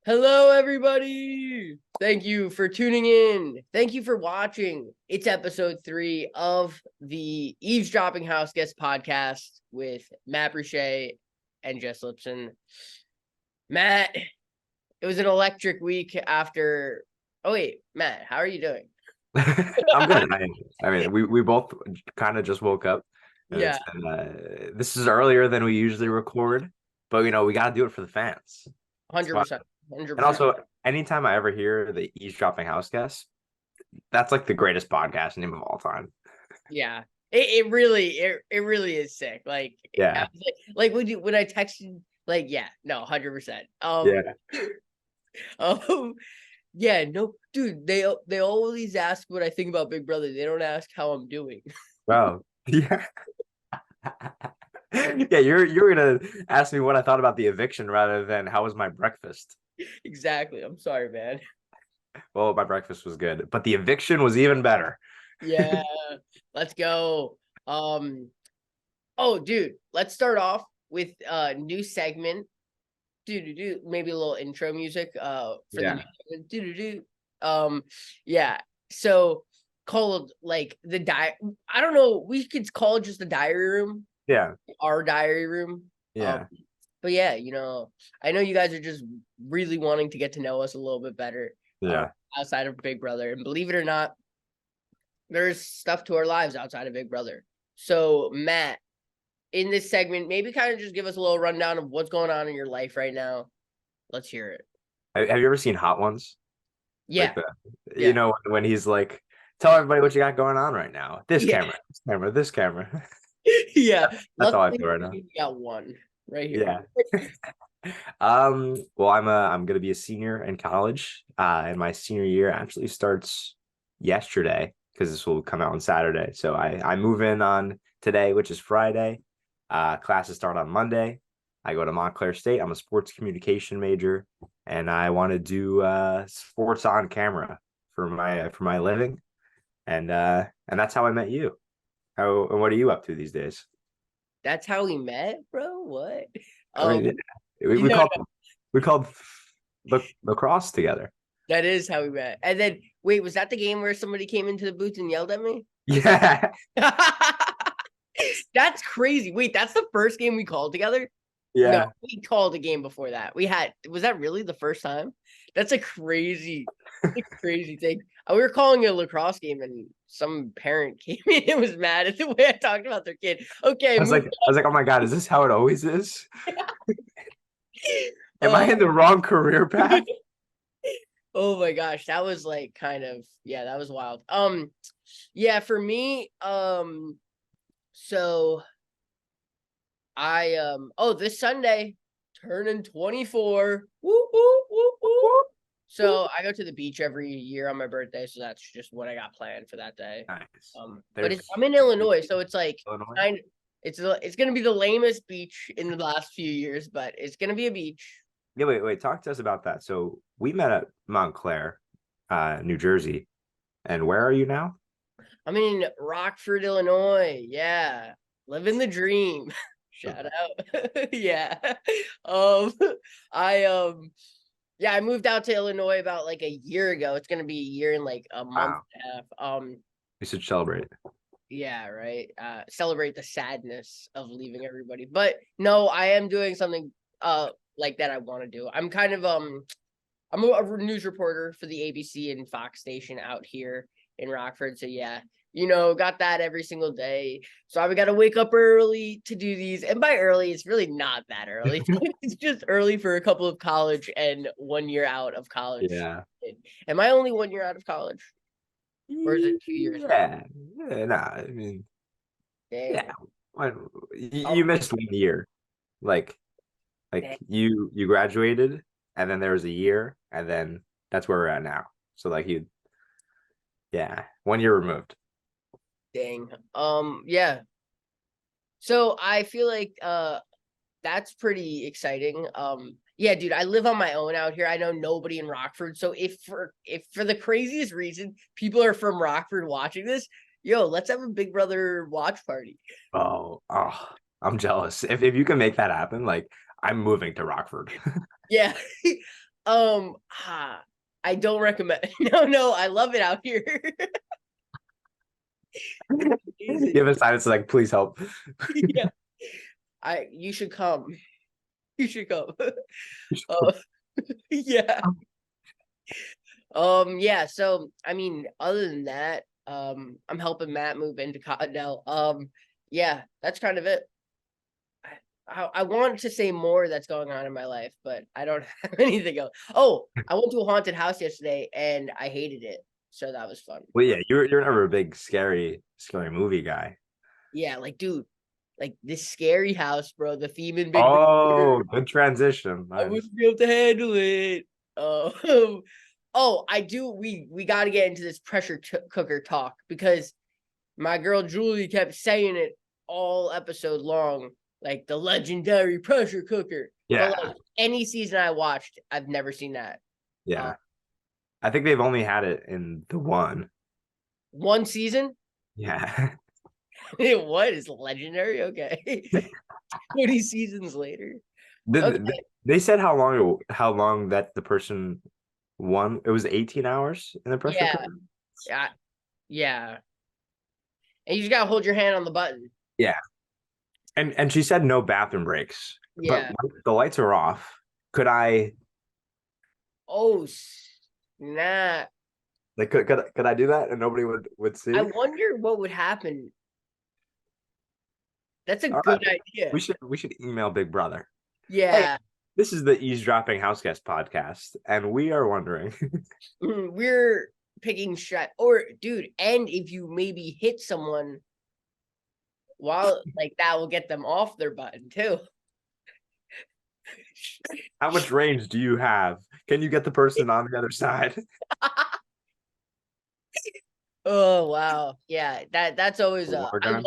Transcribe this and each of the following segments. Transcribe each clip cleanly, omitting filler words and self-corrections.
Hello, everybody. Thank you for tuning in. Thank you for watching. It's episode 3 of the Eavesdropping Houseguests podcast with Matt Bruchet and Jess Lipson. Matt, it was an electric week after. Oh, wait, Matt, how are you doing? I'm good. I mean, we both kind of just woke up, and Yeah, this is earlier than we usually record, but we got to do it for the fans. It's fun. 100%. And 100%. also, anytime I ever hear the Eavesdropping House guest, that's like the greatest podcast name of all time. Yeah. It really is sick. Like, Yeah, when I texted, like, yeah, no, 100%. yeah. Um, yeah, no, dude, they always ask what I think about Big Brother. They don't ask how I'm doing. Wow. Yeah. Yeah, you're gonna ask me what I thought about the eviction rather than how was my breakfast. Exactly. I'm sorry, man. Well, my breakfast was good, but the eviction was even better. Yeah, let's go. Um, oh, dude, let's start off with a new segment. Do maybe a little intro music for the new Yeah. segment. Um, yeah. So called like I don't know, we could call it just the diary room, Yeah. our diary room. Um, Yeah. but yeah, I know you guys are just really wanting to get to know us a little bit better Yeah. outside of Big Brother. And believe it or not, there's stuff to our lives outside of Big Brother. So, Matt, in this segment, maybe kind of just give us a little rundown of what's going on in your life right now. Let's hear it. Have you ever seen Hot Ones? Yeah, Like yeah, when he's like, tell everybody what you got going on right now. This yeah, camera, this camera, this camera. yeah. That's all I Luckily, feel right now. we got one right here. Yeah. Well, I'm gonna be a senior in college. And my senior year actually starts yesterday because this will come out on Saturday. So I move in on today, which is Friday. Classes start on Monday. I go to Montclair State. I'm a sports communication major, and I want to do sports on camera for my living. And that's how I met you. How and what are you up to these days? That's how we met, bro. What? I Um, mean, yeah, we, you we know, called we called lacrosse together. that is how we met. And then, wait, was that the game where somebody came into the booth and yelled at me? Yeah, That's crazy. Wait, that's the first game we called together? No, yeah. we called a game before that. Was that really the first time? That's a crazy thing. We were calling it a lacrosse game and some parent came in and was mad at the way I talked about their kid. Okay, move Oh my God, is this how it always is? Am I on. in the wrong career path? Oh my gosh, that was like kind of, yeah, that was wild. Yeah, for me, so I this Sunday turning 24. Woo, woo, woo, woo. So I go to the beach every year on my birthday, so that's just what I got planned for that day. Nice. But There's I'm in Illinois, so it's like Illinois. kind it's gonna be the lamest beach in the last few years, but it's gonna be a beach. Yeah, wait. Talk to us about that. So we met at Montclair, New Jersey. And where are you now? I'm in Rockford, Illinois. Yeah, living the dream. Shout out. Yeah. Um, I yeah, I moved out to Illinois about like a year ago. It's gonna be a year in like a month Wow. and a half. We should celebrate. Yeah, right. Celebrate the sadness of leaving everybody. But no, I am doing something like that I want to do. I'm a news reporter for the ABC and Fox station out here in Rockford. So yeah, got that every single day. So I got to wake up early to do these. And by early, it's really not that early. It's just early for a couple of college and 1 year out of college. Yeah. Am I only 1 year out of college? Or is it 2 years now? Yeah. Yeah, nah, I mean, yeah. Dang. You Oh, missed 1 year. Like dang. you graduated and then there was a year and then that's where we're at now. So yeah, 1 year removed. Dang. Yeah. So I feel like that's pretty exciting. Yeah, dude, I live on my own out here. I know nobody in Rockford. So if for the craziest reason people are from Rockford watching this, yo, let's have a Big Brother watch party. Oh, I'm jealous. If you can make that happen, like I'm moving to Rockford. Yeah. I don't recommend. No, I love it out here. You have a sign that's like, please help. Yeah, you should come. You should come. Uh, yeah. Yeah, so I mean, other than that, I'm helping Matt move into Cottonelle. Yeah, that's kind of it. I want to say more that's going on in my life, but I don't have anything else. Oh, I went to a haunted house yesterday and I hated it. So that was fun. Well, yeah, you're never a big scary movie guy. Yeah, like dude, like this scary house, bro. The theme in Big Brother. Oh, good transition. I Nice. wouldn't be able to handle it. Oh, I do. We got to get into this pressure cooker talk because my girl Julie kept saying it all episode long, like the legendary pressure cooker. But Yeah, like any season I watched, I've never seen that. yeah. I think they've only had it in the one. One season? Yeah. What is legendary? Okay. 20 seasons later. Okay. They said how long that the person won. It was 18 hours in the pressure Yeah. cooker. Yeah. Yeah. And you just gotta hold your hand on the button. Yeah. And she said no bathroom breaks. But Yeah. the lights are off. Could I Oh snap. like could I do that and nobody would I see? wonder what would happen. That's a All right. good idea. We should email Big Brother. Hey, Yeah. this is the Eavesdropping Houseguest podcast, and we are wondering. We're picking shot or dude, and if you maybe hit someone while like that will get them off their button too. How much range do you have? Can you get the person on the other side? Oh wow. Yeah, that's always The water I gun?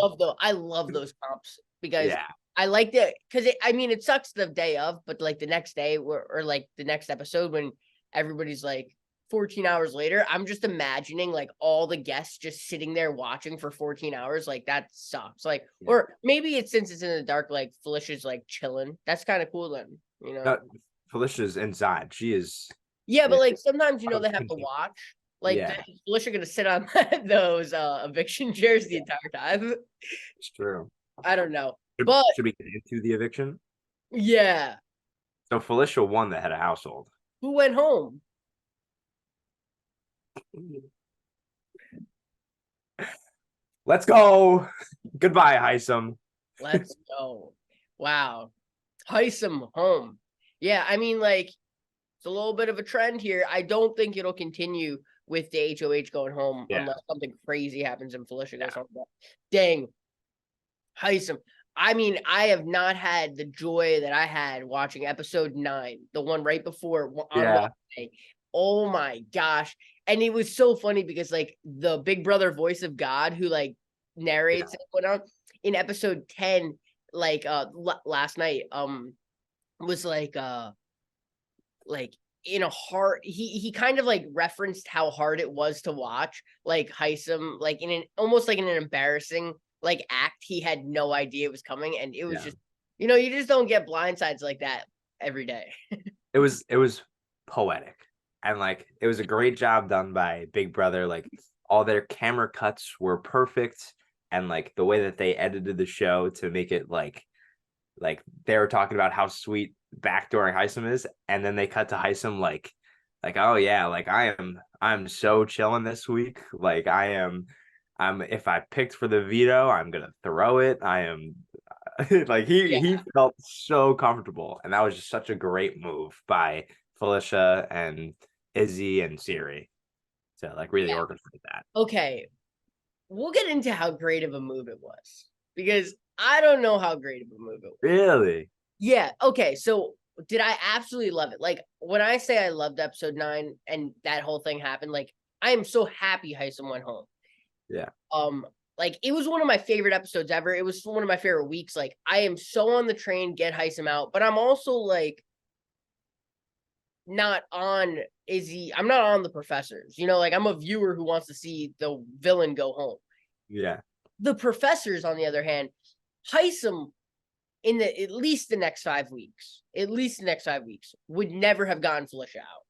love those comps because Yeah. I liked it because I mean it sucks the day of, but like the next day or like the next episode when everybody's like 14 hours later, I'm just imagining like all the guests just sitting there watching for 14 hours. Like that sucks. Like, Yeah. or maybe it's since it's in the dark, like Felicia's like chilling. That's kind of cool then, you know? No, Felicia's inside. She is. Yeah, but Yeah. like sometimes I they was have to thinking. watch. Like Yeah, Felicia gonna sit on those eviction chairs the entire time. it's true. I don't know. Should, But should we get into the eviction? yeah. So Felicia won the head of household. Who went home? Let's go. Goodbye, Hisam. Let's go. Wow. Hisam home. Yeah, I mean, like, it's a little bit of a trend here. I don't think it'll continue with the HOH going home Yeah. unless something crazy happens and Felicia goes home. But dang. Hisam. I mean, I have not had the joy that I had watching episode 9, the one right before on Yeah. Wednesday. Oh my gosh. And it was so funny because like the Big Brother voice of God who like narrates it went on in episode 10, like last night, was like in a hard he kind of like referenced how hard it was to watch like Hisam like in an almost like in an embarrassing like act. He had no idea it was coming and it was just you just don't get blindsides like that every day. It was poetic. And like it was a great job done by Big Brother. Like all their camera cuts were perfect. And like the way that they edited the show to make it like they were talking about how sweet backdooring Hisam is, and then they cut to Hisam like oh yeah, like I'm so chilling this week. Like I'm if I picked for the veto, I'm gonna throw it. I am like Yeah. he felt so comfortable, and that was just such a great move by Felicia and Izzy and Cirie to like really Yeah. orchestrate that. Okay. We'll get into how great of a move it was because I don't know how great of a move it was. Really? Yeah. Okay. So did I absolutely love it? Like when I say I loved episode 9 and that whole thing happened, like I am so happy Hisam went home. Yeah. Like it was one of my favorite episodes ever. It was one of my favorite weeks. Like I am so on the train, get Hisam out, but I'm also like not on Izzy. I'm not on the professors. Like I'm a viewer who wants to see the villain go home. Yeah. The professors, on the other hand, Hisam in the at least the next 5 weeks, would never have gotten Felicia out.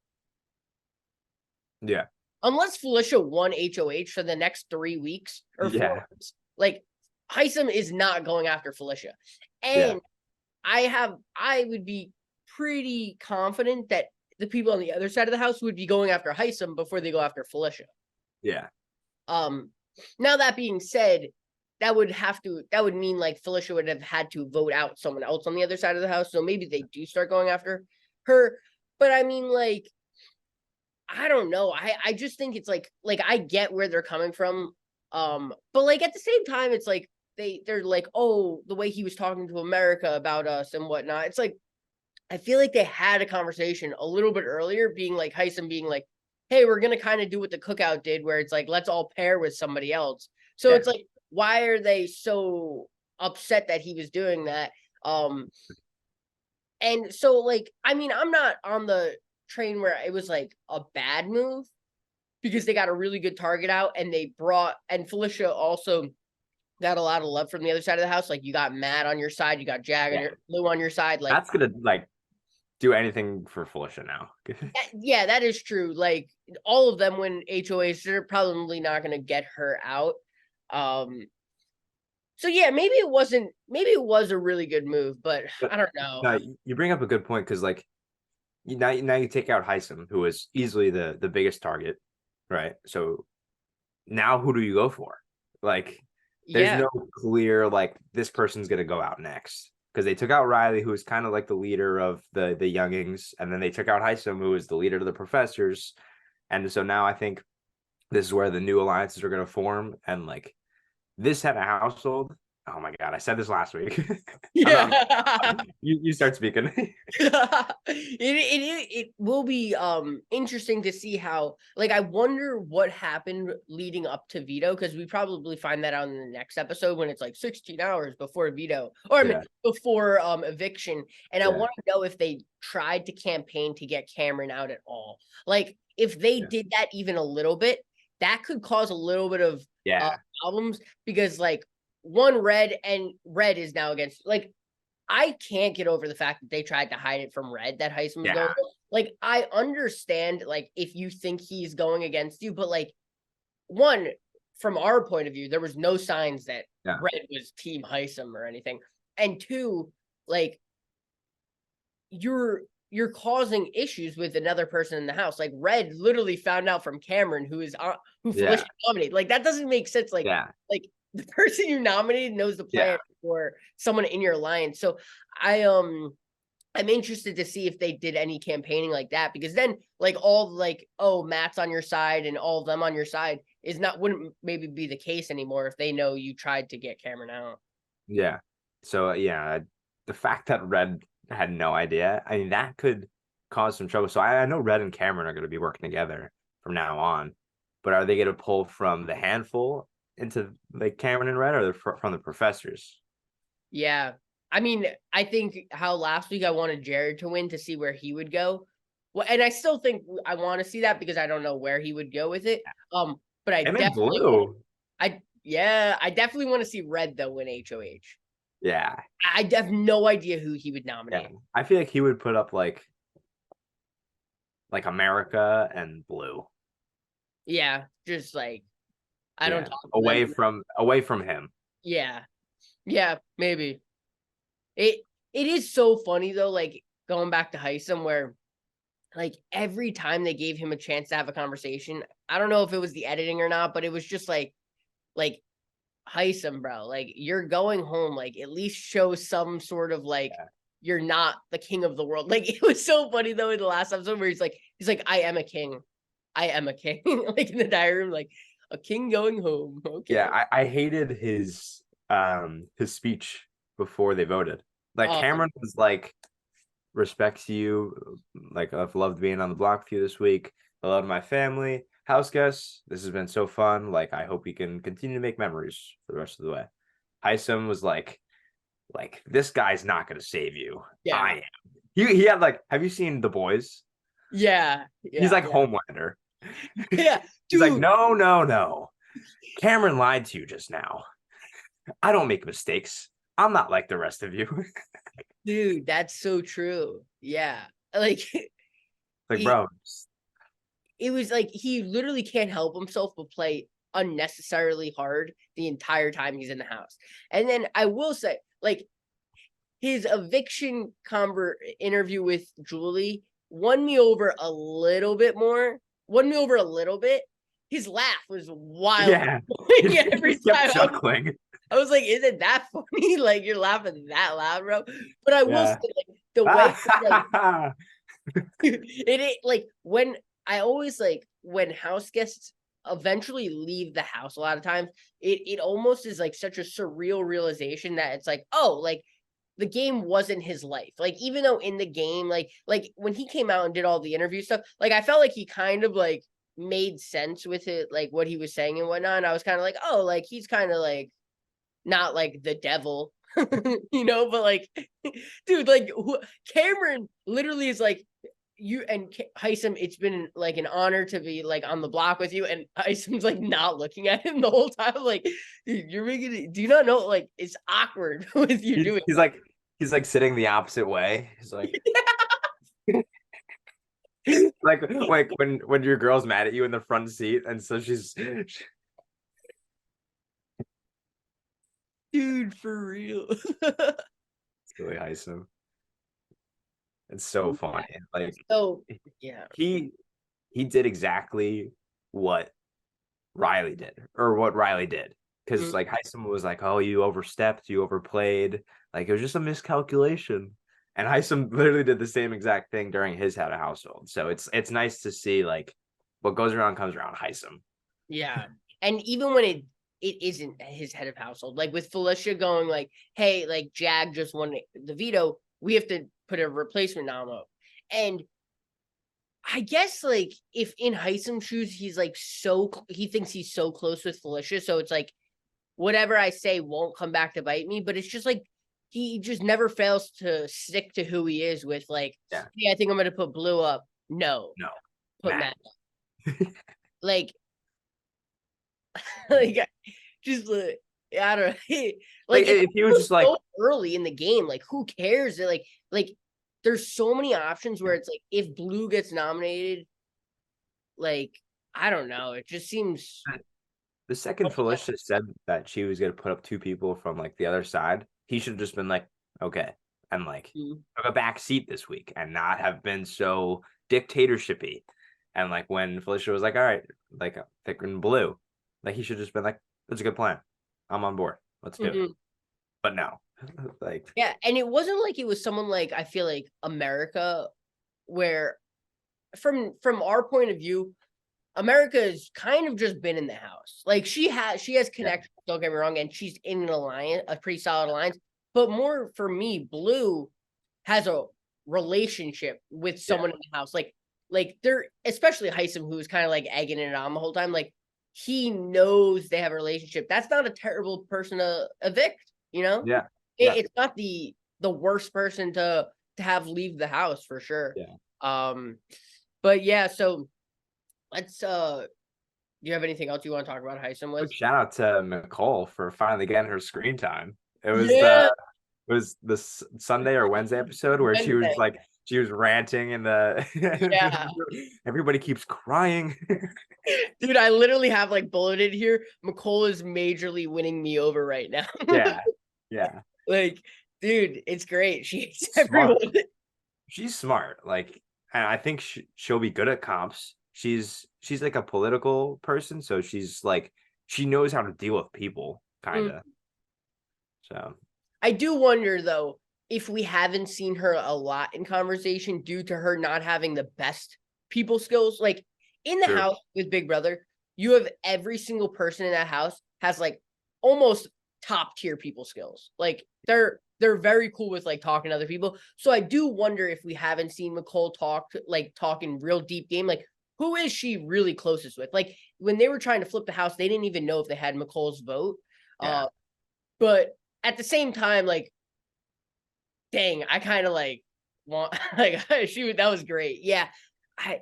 Yeah. Unless Felicia won HOH for the next 3 weeks or 4 Yeah. weeks, like Hisam is not going after Felicia. And I would be pretty confident that the people on the other side of the house would be going after Hisam before they go after Felicia. Yeah. Now that being said, that would mean like Felicia would have had to vote out someone else on the other side of the house. So maybe they do start going after her. But I mean, like, I don't know. I just think it's like I get where they're coming from. But like at the same time, it's like they're like, oh, the way he was talking to America about us and whatnot. It's like I feel like they had a conversation a little bit earlier, being like Hisam being like, hey, we're gonna kind of do what the Cookout did, where it's like, let's all pair with somebody else. So Yeah. it's like, why are they so upset that he was doing that? And so like, I mean, I'm not on the train where it was like a bad move because they got a really good target out and and Felicia also got a lot of love from the other side of the house. Like you got Matt on your side, you got Jag on Lou on your side. Like That's gonna like do anything for Felicia now. yeah, that is true. Like all of them win HOH, they're probably not gonna get her out. So yeah, maybe it was a really good move, but I don't know. No, you bring up a good point because like now you take out Hisam, who is easily the biggest target, right? So now who do you go for? Like there's Yeah. no clear like this person's gonna go out next. Because they took out Riley, who was kind of like the leader of the youngings, and then they took out Hisam, who was the leader of the professors. And so now I think this is where the new alliances are going to form. And like this head of household, oh my god, I said this last week. Yeah. You start speaking. It will be interesting to see how, like, I wonder what happened leading up to veto, because we probably find that out in the next episode when it's like 16 hours before veto, or I mean before eviction. And I want to know if they tried to campaign to get Cameron out at all. Like if they did that even a little bit, that could cause a little bit of problems, because like Red is now against, like, I can't get over the fact that they tried to hide it from Red that Hisam was going. Like, I understand, like, if you think he's going against you, but like, one, from our point of view, there was no signs that Red was Team Hisam or anything. And two, like, you're causing issues with another person in the house. Like Red literally found out from Cameron who Felicia nominated. Like that doesn't make sense. Like the person you nominated knows the plan for someone in your alliance. So I'm interested to see if they did any campaigning like that, because then like all like, oh, Matt's on your side and all of them on your side wouldn't maybe be the case anymore if they know you tried to get Cameron out. Yeah. So the fact that Red had no idea, I mean, that could cause some trouble. So I know Red and Cameron are going to be working together from now on, but are they going to pull from the handful into like Cameron and Red, or from the professors? Yeah. I mean, I think how last week I wanted Jared to win to see where he would go. Well, and I still think I want to see that because I don't know where he would go with it. But I definitely want to see Red though win HOH. Yeah. I have no idea who he would nominate. Yeah. I feel like he would put up like America and Blue. Yeah, just like I don't talk away from him. Yeah. Yeah, maybe. It is so funny though, like going back to Hisam, where like every time they gave him a chance to have a conversation, I don't know if it was the editing or not, but it was just like Hisam, bro, like you're going home, like at least show some sort of like you're not the king of the world. Like it was so funny though in the last episode where he's like I am a king. I am a king. Like in the diary room, like a king going home. Okay. Yeah, I hated his speech before they voted. Like Cameron was like, respects you, like I've loved being on the block with you this week. I love my family. House guests, this has been so fun. Like I hope we can continue to make memories for the rest of the way. Hisam was like this guy's not gonna save you. Yeah. I am. He had like, have you seen The Boys? Yeah. He's like Homelander. Yeah. He's like, no. Cameron lied to you just now. I don't make mistakes. I'm not like the rest of you. Dude, that's so true. Yeah. Like Like, he, bro, it was like he literally can't help himself but play unnecessarily hard the entire time he's in the house. And then I will say, like, his eviction interview with Julie won me over a little bit more. Won me over a little bit. His laugh was wild. yeah. Every He kept time chuckling. I was like, "Isn't that funny? Like you're laughing that loud, bro." But I will say, Yeah. like the way, like it like when I always like when house guests eventually leave the house. A lot of times, it almost is like such a surreal realization that it's like, oh, like the game wasn't his life. Like even though in the game, like when he came out and did all the interview stuff, like I felt like he kind of like made sense with it, like what he was saying and whatnot. And I was kind of like, oh, like he's kind of like not like the devil, but like, dude, like Cameron literally is like, you and Hisam, it's been like an honor to be like on the block with you. And Hisam's like not looking at him the whole time. Like, dude, you're making it, do you not know? Like, it's awkward with you doing He's that. like sitting the opposite way. He's like like when your girl's mad at you in the front seat, and so she's Dude, for real. really Hisam. It's so funny. Like So, yeah. he did exactly what Riley did, or what Riley did. Because Mhm. like Hisam was like, "Oh, you overstepped, you overplayed. Like it was just a miscalculation." And Hisam literally did the same exact thing during his head of household. So it's nice to see like what goes around comes around. Hisam. Yeah. And even when it isn't his head of household, like with Felicia going like, hey, like Jag just won the veto, we have to put a replacement nominee. And I guess like if in Hisam's shoes, he's like he thinks he's so close with Felicia. So it's like whatever I say won't come back to bite me. But it's just like he just never fails to stick to who he is with like, Yeah. yeah, I think I'm gonna put Blue up. No, No. put Matt. Matt up. Like like just I don't know. Like Like it's if he was just like so early in the game. Like who cares? Like there's so many options where it's like if Blue gets nominated, like I don't know. It just seems the second Felicia said that she was gonna put up two people from like the other side, he should have just been like, okay, and like took a back seat this week and not have been so dictatorshipy. And like when Felicia was like, all right, like picking Blue, like he should have just been like, that's a good plan. I'm on board. Let's do it. Mhm. But no. Like Yeah, and it wasn't like it was someone like I feel like America, where from our point of view, America has kind of just been in the house. Like she has yeah, connections, don't get me wrong, and she's in an alliance, a pretty solid alliance. But more for me, Blue has a relationship with yeah, someone in the house. Like they're especially Hisam, who's kind of like egging it on the whole time. Like he knows they have a relationship. That's not a terrible person to evict, you know? yeah, yeah, It's not the worst person to have leave the house for sure. yeah. Um but yeah, so let's do you have anything else you want to talk about Hisam Quick with? shout out to Nicole for finally getting her screen time. Yeah, It was this Sunday or Wednesday episode where Wednesday. she was ranting and Yeah. everybody keeps crying. Dude, I literally have like bulleted here. McCole is majorly winning me over right now. Yeah, yeah. Like, dude, it's great. She hates everyone. Smart. She's smart. Like, and I think she'll be good at comps. She's like a political person, so she's like she knows how to deal with people, kind Mm. of. So I do wonder though if we haven't seen her a lot in conversation due to her not having the best people skills. Like in the true. house with Big Brother, you have every single person in that house has like almost top tier people skills. Like they're very cool with like talking to other people. So I do wonder if we haven't seen Nicole talking real deep game. Like who is she really closest with? Like when they were trying to flip the house, they didn't even know if they had Nicole's vote. Yeah. But at the same time, like, dang, I kind of like want like that was great. Yeah, I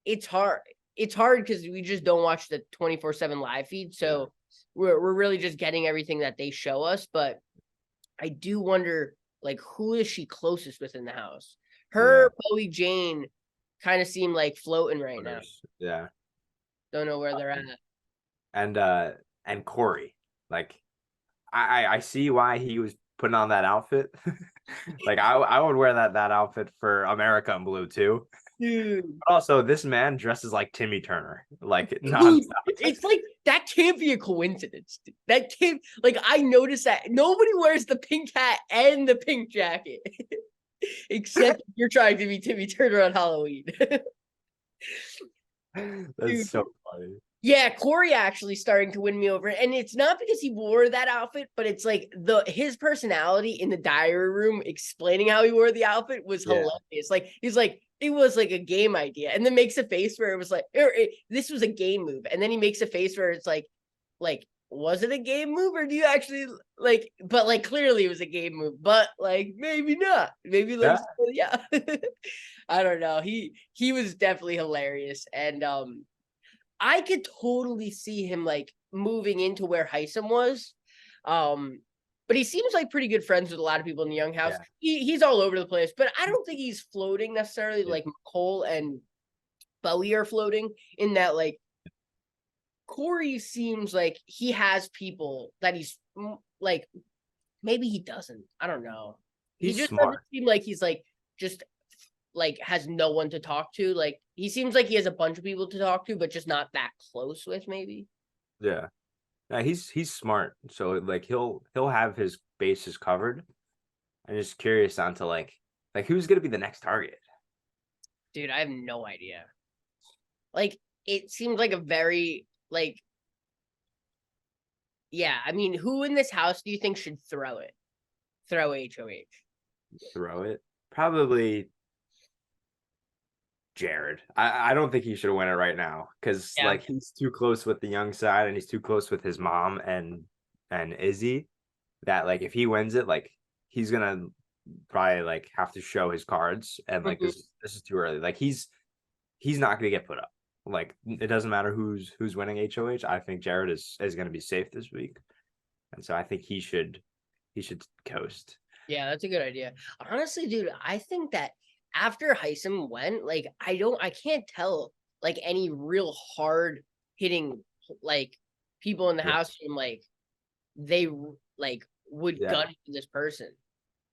it's hard. It's hard because we just don't watch the 24/7 live feed, Yeah. so we're really just getting everything that they show us. But I do wonder, like, who is she closest with in the house? Yeah. Her, Bowie Jane, kind of seem like floating right now. Yeah. Don't know where they're at. And and Corey, like I see why he was putting on that outfit. Like I would wear that outfit for America in Blue too. Dude, But also, this man dresses like Timmy Turner, like dude, nonstop. it's like that can't be a coincidence. Dude. That can't, like, I noticed that nobody wears the pink hat and the pink jacket. Except you're trying to be Timmy Turner on Halloween. That's Dude. so funny. Yeah, Corey actually starting to win me over. And it's not because he wore that outfit, but it's like his personality in the diary room explaining how he wore the outfit was Yeah. hilarious. Like he's like, it was like a game idea. And then makes a face where it was like, this was a game move. And then he makes a face where it's like, was it a game move or do you actually like, but like clearly it was a game move, but like maybe not. Maybe like yeah. I don't know. He was definitely hilarious. And I could totally see him like moving into where Hisam was. But he seems like pretty good friends with a lot of people in the young house. Yeah. He's all over the place, but I don't think he's floating necessarily like Cole and Bowie are floating in that like Corey seems like he has people that he's like maybe he doesn't. I don't know. He He's just doesn't smart. seem like he's like just like has no one to talk to. Like he seems like he has a bunch of people to talk to, but just not that close with maybe. Yeah. Yeah, he's smart. So like he'll have his bases covered. I'm just curious on to like who's gonna be the next target. Dude, I have no idea. Like it seems like a very like yeah, I mean, who in this house do you think should throw it? Throw HOH. Throw it. Probably Jared. I don't think he should win it right now because Yeah. like he's too close with the young side and he's too close with his mom and Izzy that like if he wins it, like he's gonna probably like have to show his cards and like this is too early. Like he's not gonna get put up. Like it doesn't matter who's winning HOH. I think Jared is gonna be safe this week. And so I think he should coast. Yeah, that's a good idea. Honestly, dude, I think that after Hisam went, like I can't tell like any real hard hitting like people in the Yeah. house and like they like would Yeah. gun for this person.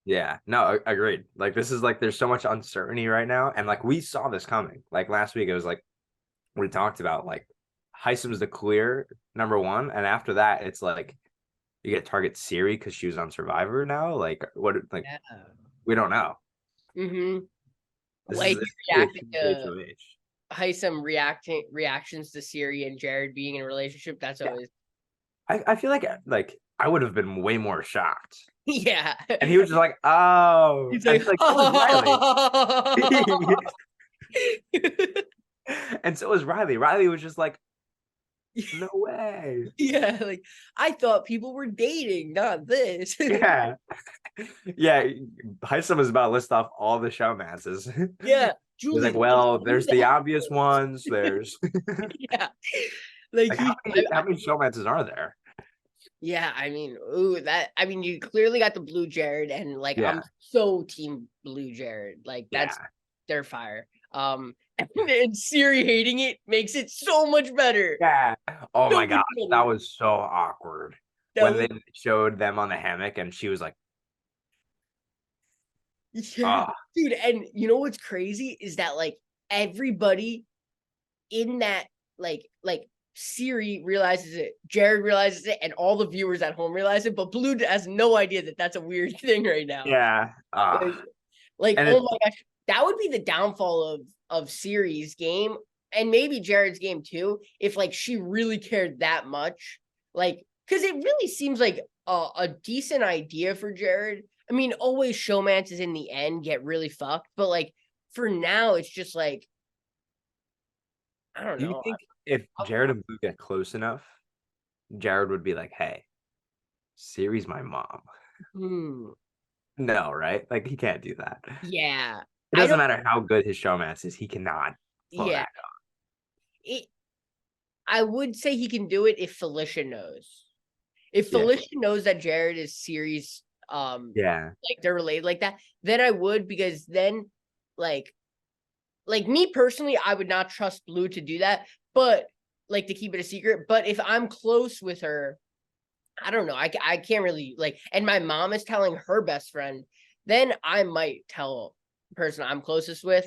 Yeah, no, agreed. Like this is like there's so much uncertainty right now, and like we saw this coming. Like last week, it was like we talked about like Hisam's the clear number one, and after that, it's like you get target Cirie because she was on Survivor now. Like what? Like Yeah. we don't know. Mm-hmm. This Like is he a reacted huge to HOH. Hisam reactions to Cirie and Jared being in a relationship. That's Yeah, always I feel like I would have been way more shocked, yeah. and he was just like, oh, He's and like, like so was Riley. And so was Riley. Riley was just like, no way. yeah, like I thought people were dating, not this. Yeah. Yeah. Hisam is about to list off all the showmances. Yeah, He's like, Julie, well, who's there's the that? obvious ones. There's Yeah, like like he, how many showmances are there? yeah. I mean, ooh, that. I mean, you clearly got the blue Jared, and like Yeah. I'm so team blue Jared. Like Yeah. that's their fire. And Cirie hating it makes it so much better. Yeah. Oh So my much God. That better. was so awkward. That When was they showed them on the hammock and she was like, yeah, oh, dude. And you know what's crazy is that like everybody in that like Cirie realizes it, Jared realizes it, and all the viewers at home realize it, but Blue has no idea that that's a weird thing right now. yeah. Like And oh it my gosh, that would be the downfall of Cirie's game and maybe Jared's game too, if like she really cared that much. Like, because it really seems like a decent idea for Jared. I mean, always showmances in the end get really fucked, but like for now, it's just like I don't do you know. think if Jared and Blue get close enough, Jared would be like, hey, Siri's my mom? Hmm. No, right? Like he can't do that. Yeah. It I doesn't don't matter how good his showman is, he cannot pull yeah. that off. It I would say he can do it if Felicia knows. If Yeah. Felicia knows that Jared is Cirie's Yeah. like they're related like that, then I would, because then like me personally, I would not trust Blue to do that, but like to keep it a secret. But if I'm close with her, I don't know. I can't really like, and my mom is telling her best friend, then I might tell the person I'm closest with.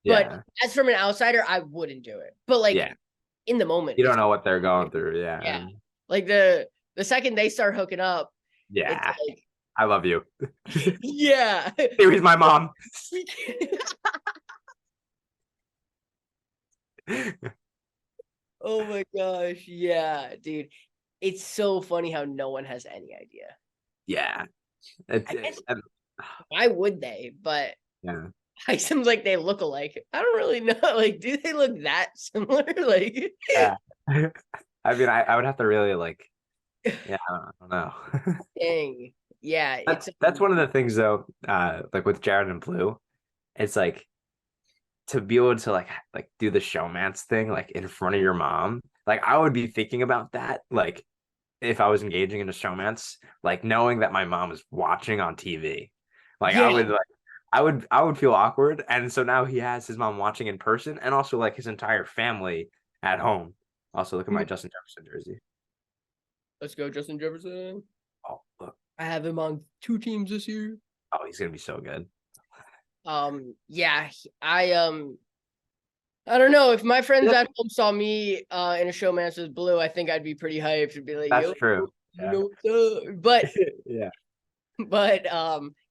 But Yeah. as from an outsider, I wouldn't do it. But like Yeah. in the moment, You don't it's know what they're going through. Yeah. yeah. And Like the second they start hooking up, it's yeah. like I love you. yeah. Here's my mom. Oh my gosh, yeah, dude. It's so funny how no one has any idea. Yeah. It's I guess and- why would they? But yeah. it seems like they look alike. I don't really know. Like, do they look that similar? Like, Yeah. I mean, I would have to really like, yeah, I don't know. dang. Yeah, it's That's one of the things though, like with Jared and Blue, it's like to be able to like do the showmance thing like in front of your mom. Like I would be thinking about that, like if I was engaging in a showmance, like knowing that my mom is watching on TV. Like I yeah. would like I would feel awkward. And so now he has his mom watching in person and also like his entire family at home. Also, look at my Justin Jefferson jersey. Let's go, Justin Jefferson. Oh, look. I have him on 2 teams this year. Oh, he's gonna be so good. Yeah, I don't know. If my friends Yep. at home saw me in a showmance with Blue, I think I'd be pretty hyped. I'd be like, That's yo, true. you Yeah. know what's up? But Yeah.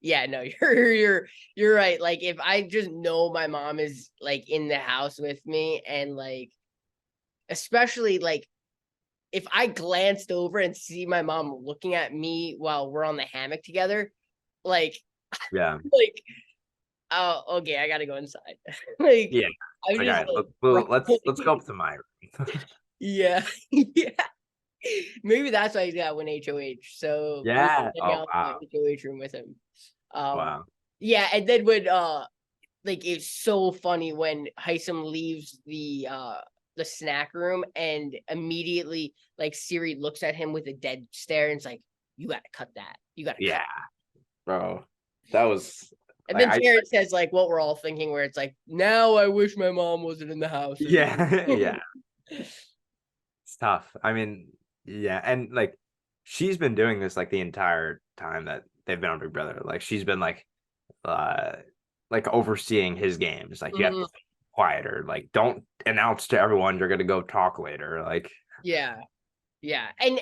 yeah, no, you're right. Like if I just know my mom is like in the house with me, and like especially like if I glanced over and see my mom looking at me while we're on the hammock together, like Yeah. like oh okay, I gotta go inside. Like Yeah. I'm Like, all just right, like well, let's go up to my room. yeah. Yeah. Maybe that's why he's got one HOH. So Blue can Yeah. hang Oh out in wow. the HOH room with him. Um Wow. yeah, and then when like it's so funny when Hisam leaves the snack room and immediately like Cirie looks at him with a dead stare and it's like, you gotta cut that. You gotta cut. Yeah, bro. That was And like then Jared says like what we're all thinking, where it's like, now I wish my mom wasn't in the house. yeah, yeah. It's tough. I mean, yeah, and like she's been doing this like the entire time that they've been on Big Brother. Like she's been uh like overseeing his games. Like you have Mhm. to be quieter. Like don't announce to everyone you're gonna go talk later. Like Yeah. Yeah. And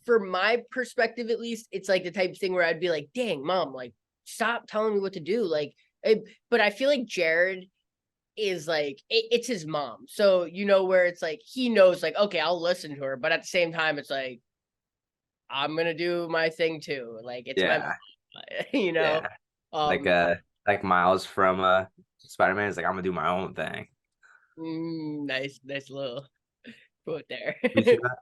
for my perspective at least, it's like the type of thing where I'd be like, dang, mom, like stop telling me what to do. Like but I feel like Jared is like it's his mom. So you know where it's like he knows like, okay, I'll listen to her, but at the same time it's like I'm gonna do my thing too. Like it's my yeah, mom, you know. yeah. Like Um like Miles from Spider-Man is like, I'm gonna do my own thing. nice little quote there. You see that?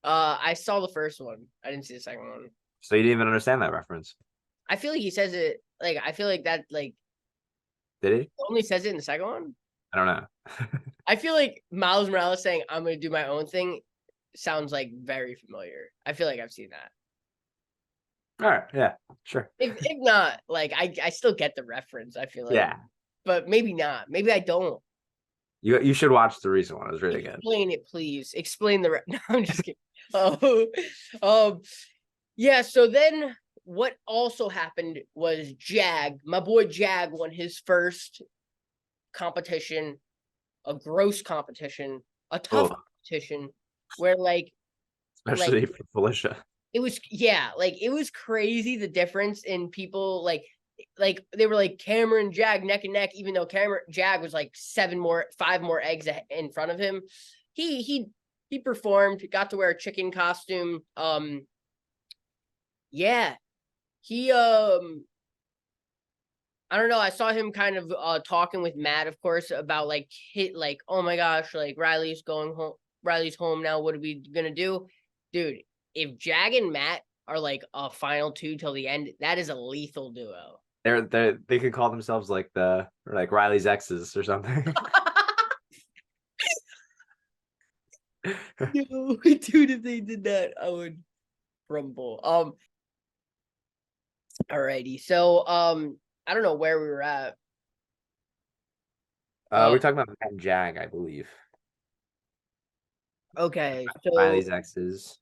I saw the first one. I didn't see the second one. So you didn't even understand that reference. I feel like he says it like I feel like that like Did he? only says it in the second one. I don't know. I feel like Miles Morales saying I'm gonna do my own thing sounds like very familiar. I feel like I've seen that. All right, yeah, sure. If not, like I still get the reference, I feel like. Yeah. But maybe not. Maybe I don't. You should watch the recent one. It was really good. Explain it, please. Explain the no, I'm just kidding. Oh, um, yeah, so then what also happened was Jag, my boy Jag won his first competition, a gross competition, a tough Oh, competition, where like especially for Felicia. it was yeah, like it was crazy the difference in people like they were like Cameron Jag neck and neck, even though Cameron Jag was like 5 more eggs in front of him. He performed, got to wear a chicken costume. Yeah, he I don't know. I saw him kind of talking with Matt, of course, about like hit like, oh my gosh, like Riley's going home. Riley's home now. What are we gonna do, dude? If Jag and Matt are like a final two till the end, that is a lethal duo. They could call themselves like the like Riley's exes or something. No, dude, if they did that, I would crumble. Alrighty. So I don't know where we were at. We're talking about Matt and Jag, I believe. Okay. So Miley's exes.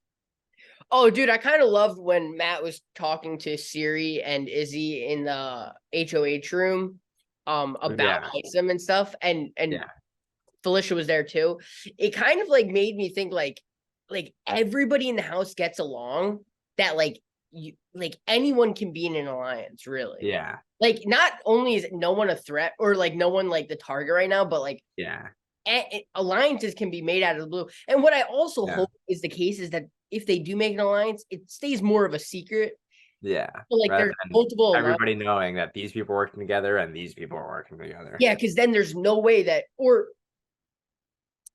oh dude, I kind of loved when Matt was talking to Cirie and Izzy in the HOH room about Yeah, Hisam and stuff, and yeah, Felicia was there too. It kind of like made me think like everybody in the house gets along, that like you like anyone can be in an alliance, really. yeah, Like not only is no one a threat or like no one like the target right now, but like yeah, alliances can be made out of the blue. And what I also yeah, hope is the case is that if they do make an alliance, it stays more of a secret. yeah. So like Rather there's than multiple alliances. everybody knowing that these people are working together and these people are working together. Yeah, because then there's no way that, or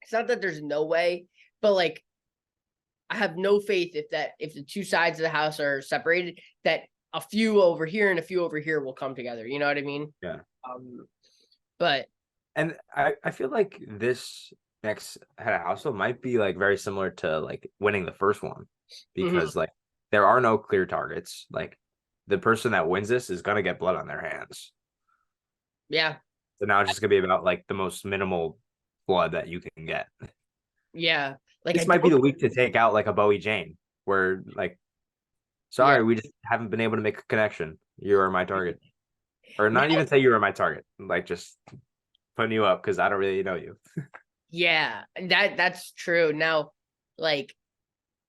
it's not that there's no way, but like I have no faith if the two sides of the house are separated, that a few over here and a few over here will come together. You know what I mean? Yeah. Um, but And I feel like this next head of household might be like very similar to like winning the first one, mhm, because like there are no clear targets. Like the person that wins this is gonna get blood on their hands. yeah, So now it's just gonna be about like the most minimal blood that you can get. yeah. Like I This might be don't. the week to take out like a Bowie Jane, where like, Yeah. sorry, we just haven't been able to make a connection. You are my target. Or Now, not even say you are my target. Like just putting you up because I don't really know you. yeah, that's true. Now, like,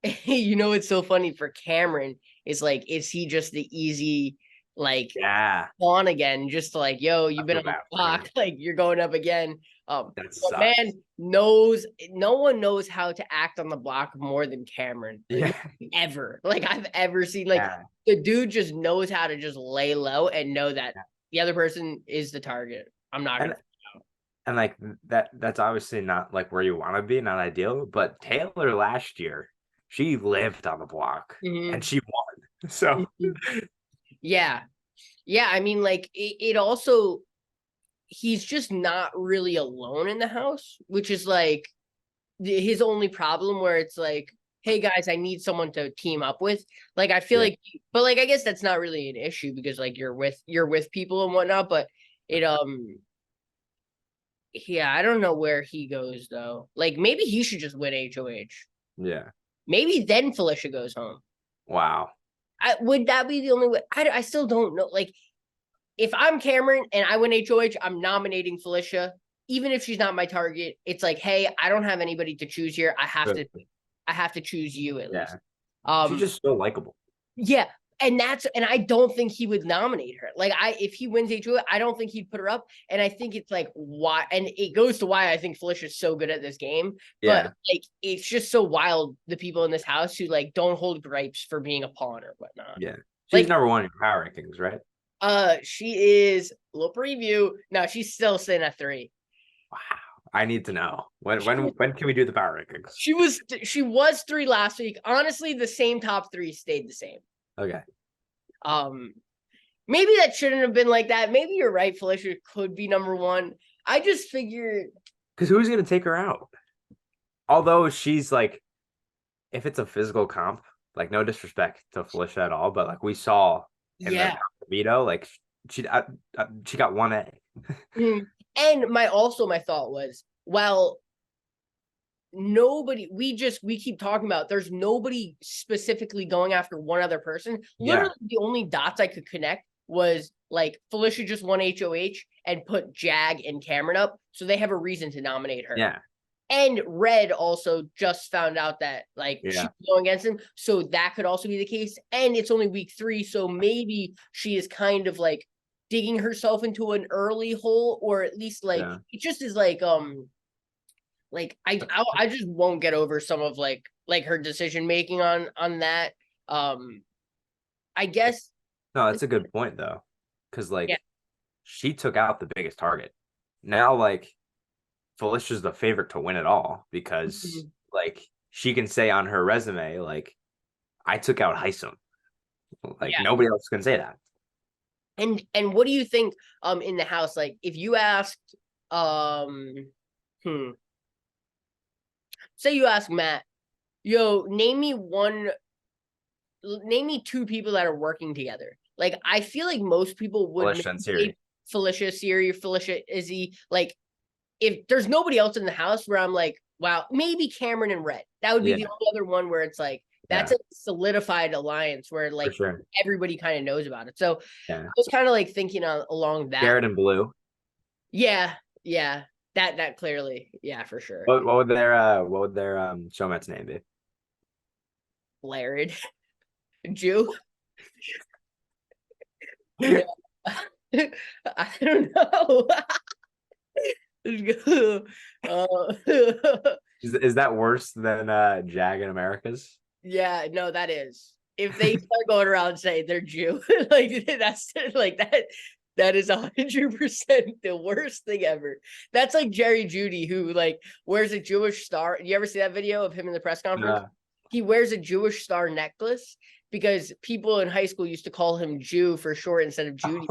it's so funny for Cameron is like, is he just the easy like Yeah. on again, just like, yo, I you've been feel on the bad for him. block, like you're going up again. That But man sucks. knows no one knows how to act on the block more than Cameron. Yeah. Ever. Like I've ever seen, like Yeah. the dude just knows how to just lay low and know that the other person is the target. I'm not And gonna. and like that's obviously not like where you want to be, not ideal. But Taylor last year, she lived on the block and Mhm. she won. So Mhm. Yeah. Yeah. I mean, like it also, he's just not really alone in the house, which is like his only problem, where it's like, hey guys, I need someone to team up with. Like I feel yeah. like, but like I guess that's not really an issue because like you're with people and whatnot. But it yeah, I don't know where he goes though. Like maybe he should just win HOH. Yeah. Maybe then Felicia goes home. Wow. Would that be the only way? I still don't know. Like if I'm Cameron and I win HOH, I'm nominating Felicia. Even if she's not my target, it's like, hey, I don't have anybody to choose here. I have to choose you at least. Yeah. She's Um, just so likable. yeah, and I don't think he would nominate her. Like if he wins HOH, I don't think he'd put her up. And I think it's like why, and it goes to why I think Felicia's so good at this game. But Yeah. like it's just so wild, the people in this house who like don't hold gripes for being a pawn or whatnot. Yeah. She's Like number one in your power rankings, right? she is little preview. No, she's still sitting at 3. Wow. I need to know. When She when was when can we do the power rankings? she was 3 last week. Honestly, the same top 3 stayed the same. Okay. Um, maybe that shouldn't have been like that. Maybe you're right. Felicia could be number 1. I just figured, Because who's gonna take her out? Although she's like, if it's a physical comp, like no disrespect to Felicia at all, but like we saw in the yeah. veto, like she got 1A. Mhm. And my thought was, well, nobody, we keep talking about, there's nobody specifically going after one other person. Yeah. Literally the only dots I could connect was like Felicia just won HOH and put Jag and Cameron up, so they have a reason to nominate her. Yeah. And Red also just found out that like she's Yeah. going against him, so that could also be the case. And it's only week 3, so maybe she is kind of like digging herself into an early hole, or at least like Yeah. it just is like I just won't get over some of like her decision making on that. Um, I guess No, that's a good point though. Because yeah. like she took out the biggest target. Now like Felicia's the favorite to win it all because Mhm. like she can say on her resume, like, I took out Hisam. Like Yeah. nobody else can say that. And what do you think in the house? Like if you asked um hmm, say you ask Matt, yo, name me 2 people that are working together. like I feel like most people would Felicia and maybe Cirie. Felicia, Cirie, Felicia, Izzy, like if there's nobody else in the house where I'm like, wow, maybe Cameron and Red. That would be Yeah, the only other one where it's like that's yeah, a solidified alliance where for like sure. everybody kind of knows about it. So I Yeah, was kind of like thinking along that. Garrett and Blue. Yeah, yeah. That clearly, yeah, for sure. What would their showmate's name be? Laird, Jew. No. I don't know. uh, Is that worse than Jag and Americas? yeah, no, that is. If they start going around saying they're Jew, like that's like that is 100% the worst thing ever. That's like Jerry Judy, who like wears a Jewish star. You ever see that video of him in the press conference? He wears a Jewish star necklace because people in high school used to call him Jew for short instead of Judy.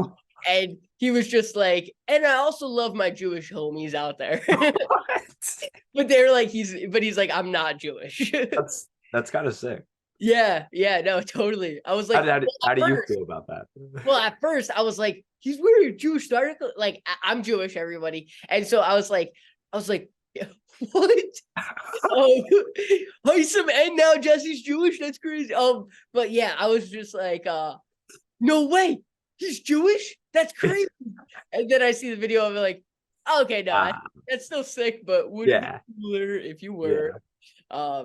And he was just like, and I also love my Jewish homies out there. What? But they're like, he's like, I'm not Jewish. That's kind of sick. Yeah, no, totally. I was like, How do you feel about that? at first I was like, he's wearing a Jewish star necklace. Like I'm Jewish, everybody. And so I was like, what? Oh, Hisam and now Jesse's Jewish. That's crazy. But yeah, I was just like, no way, he's Jewish. That's crazy. And then I see the video of it, like, okay, no, that's still sick, but would it be cooler if you were? Yeah.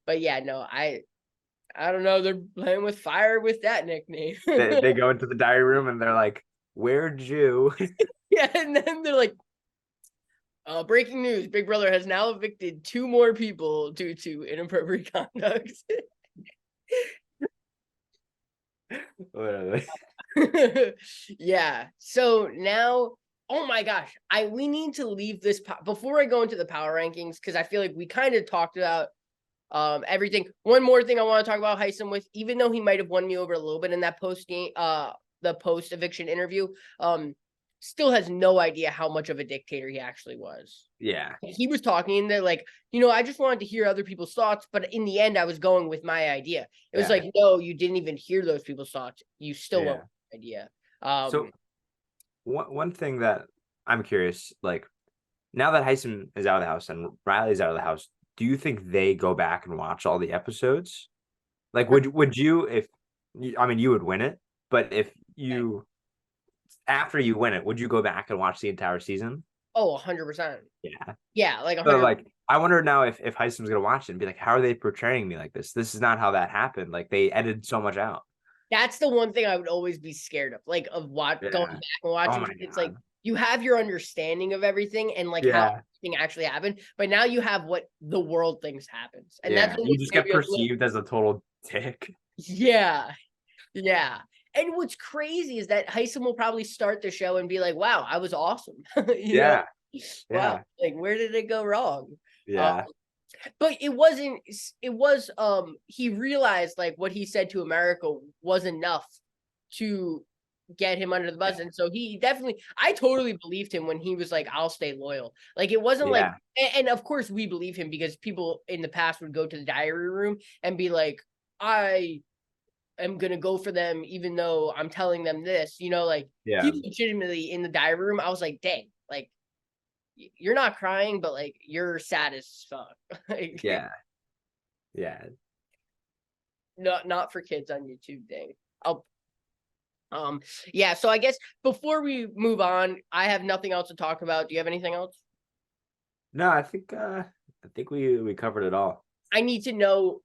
But yeah, no, I don't know. They're playing with fire with that nickname. They go into the diary room and they're like, "We're Jew." Yeah, and then they're like, breaking news: Big Brother has now evicted 2 more people due to inappropriate conduct. Literally. Yeah. So now, oh my gosh, we need to leave this before I go into the power rankings because I feel like we kind of talked about everything. One more thing I want to talk about Hisam with, even though he might have won me over a little bit in that post game, the post eviction interview, still has no idea how much of a dictator he actually was. Yeah. He was talking that like, I just wanted to hear other people's thoughts, but in the end I was going with my idea. It was like, no, you didn't even hear those people's thoughts. You still went with the idea. So one thing that I'm curious, like now that Hisam is out of the house and Riley's out of the house, do you think they go back and watch all the episodes? Like, would you, if I mean, you would win it, but if you, after you win it, would you go back and watch the entire season? Oh, 100%. Yeah. Yeah, like 100%. So, like, I wonder now if Hisam's gonna watch it and be like, how are they portraying me like this? This is not how that happened. Like, they edited so much out. That's the one thing I would always be scared of, like going back and watching. It's like you have your understanding of everything and like how everything actually happened, but now you have what the world thinks happens, and that's you just get perceived as a total dick. Yeah. And what's crazy is that Hisam will probably start the show and be like, "Wow, I was awesome." you know? Wow, like where did it go wrong? Yeah. But it wasn't. It was. He realized like what he said to America was enough to get him under the bus, and so he definitely. I totally believed him when he was like, "I'll stay loyal." Like it wasn't like, and of course we believe him because people in the past would go to the diary room and be like, "I am gonna go for them, even though I'm telling them this." Like he legitimately in the diary room. I was like, "Dang, like." You're not crying, but like you're sad as fuck. Like, yeah. Not for kids on YouTube thing. Yeah. So I guess before we move on, I have nothing else to talk about. Do you have anything else? No, I think we covered it all. I need to know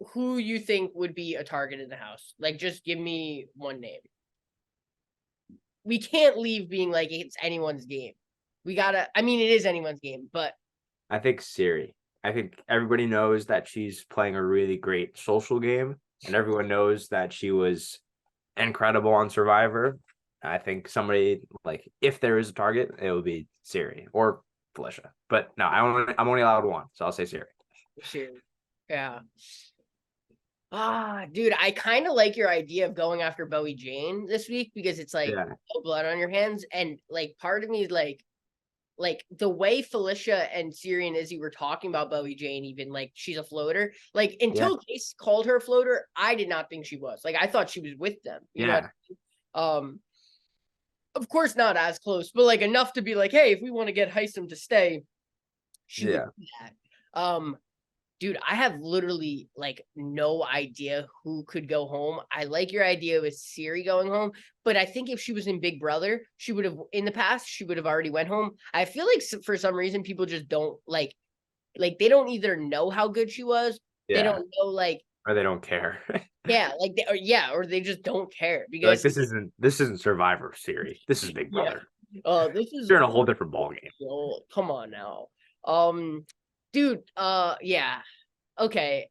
who you think would be a target in the house. Like, just give me one name. We can't leave being like it's anyone's game. We gotta. I mean, it is anyone's game, but I think Cirie. I think everybody knows that she's playing a really great social game, and everyone knows that she was incredible on Survivor. I think somebody like if there is a target, it would be Cirie or Felicia. But no, I'm only allowed one, so I'll say Cirie. Yeah. Dude, I kind of like your idea of going after Bowie Jane this week because it's like no blood on your hands, and like part of me is like like the way Felicia and Cirie and Izzy were talking about Bowie Jane, even like she's a floater. Like until Case called her a floater, I did not think she was. Like I thought she was with them. You know. Of course not as close, but like enough to be like, hey, if we want to get Hisam to stay, she would do that. Dude, I have literally like no idea who could go home. I like your idea with Cirie going home, but I think if she was in Big Brother, she would have in the past, she would have already went home. I feel like for some reason people just don't like they don't either know how good she was. They don't know like or they don't care. yeah, like or they just don't care Like because this isn't Survivor Cirie. This is Big Brother. this is You're in a whole different ballgame. Come on now. Dude, yeah. Okay.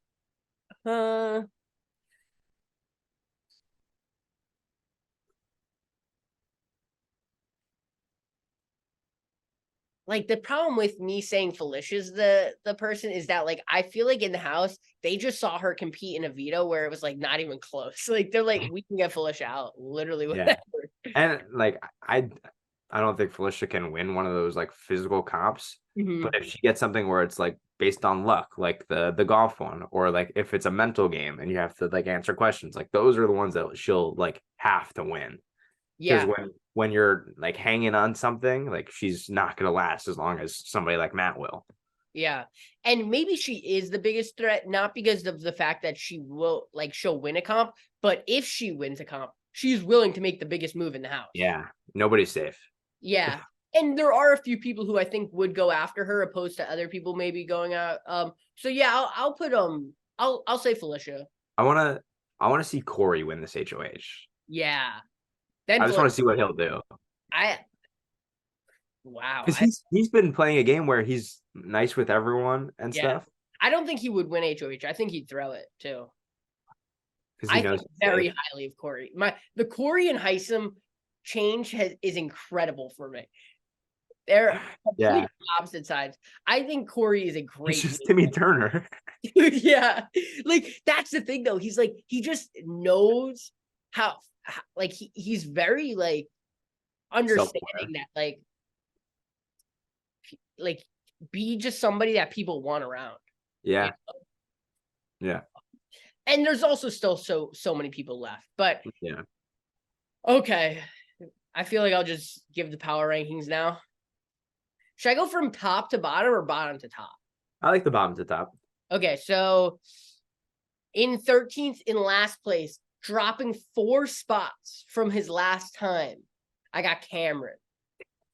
Like the problem with me saying Felicia's the person is that like I feel like in the house they just saw her compete in a veto where it was like not even close. Like they're like we can get Felicia out literally whatever. And like I don't think Felicia can win one of those like physical comps. But if she gets something where it's like based on luck, like the golf one, or like if it's a mental game and you have to like answer questions, like those are the ones that she'll like have to win. Because when you're like hanging on something, like she's not gonna last as long as somebody like Matt will. Yeah. And maybe she is the biggest threat, not because of the fact that she will like she'll win a comp, but if she wins a comp, she's willing to make the biggest move in the house. Yeah. Nobody's safe. Yeah. And there are a few people who I think would go after her opposed to other people maybe going out. So yeah, I'll put I'll say Felicia. I wanna see Corey win this HOH. Yeah. Then I just want to see what he'll do. Wow. Because he's been playing a game where he's nice with everyone and stuff. I don't think he would win HOH. I think he'd throw it too. Because he knows think very highly of Corey. The Corey and Hisam change is incredible for me. They're complete opposite sides. I think Corey is a great. He's just Timmy Turner. Dude, yeah. Like that's the thing though. He's like he just knows how like he's very like understanding that like be just somebody that people want around. Yeah. You know? Yeah. And there's also still so many people left. But yeah. Okay. I feel like I'll just give the power rankings now. Should I go from top to bottom or bottom to top? I like the bottom to top. Okay, so in 13th in last place, dropping 4 spots from his last time, I got Cameron.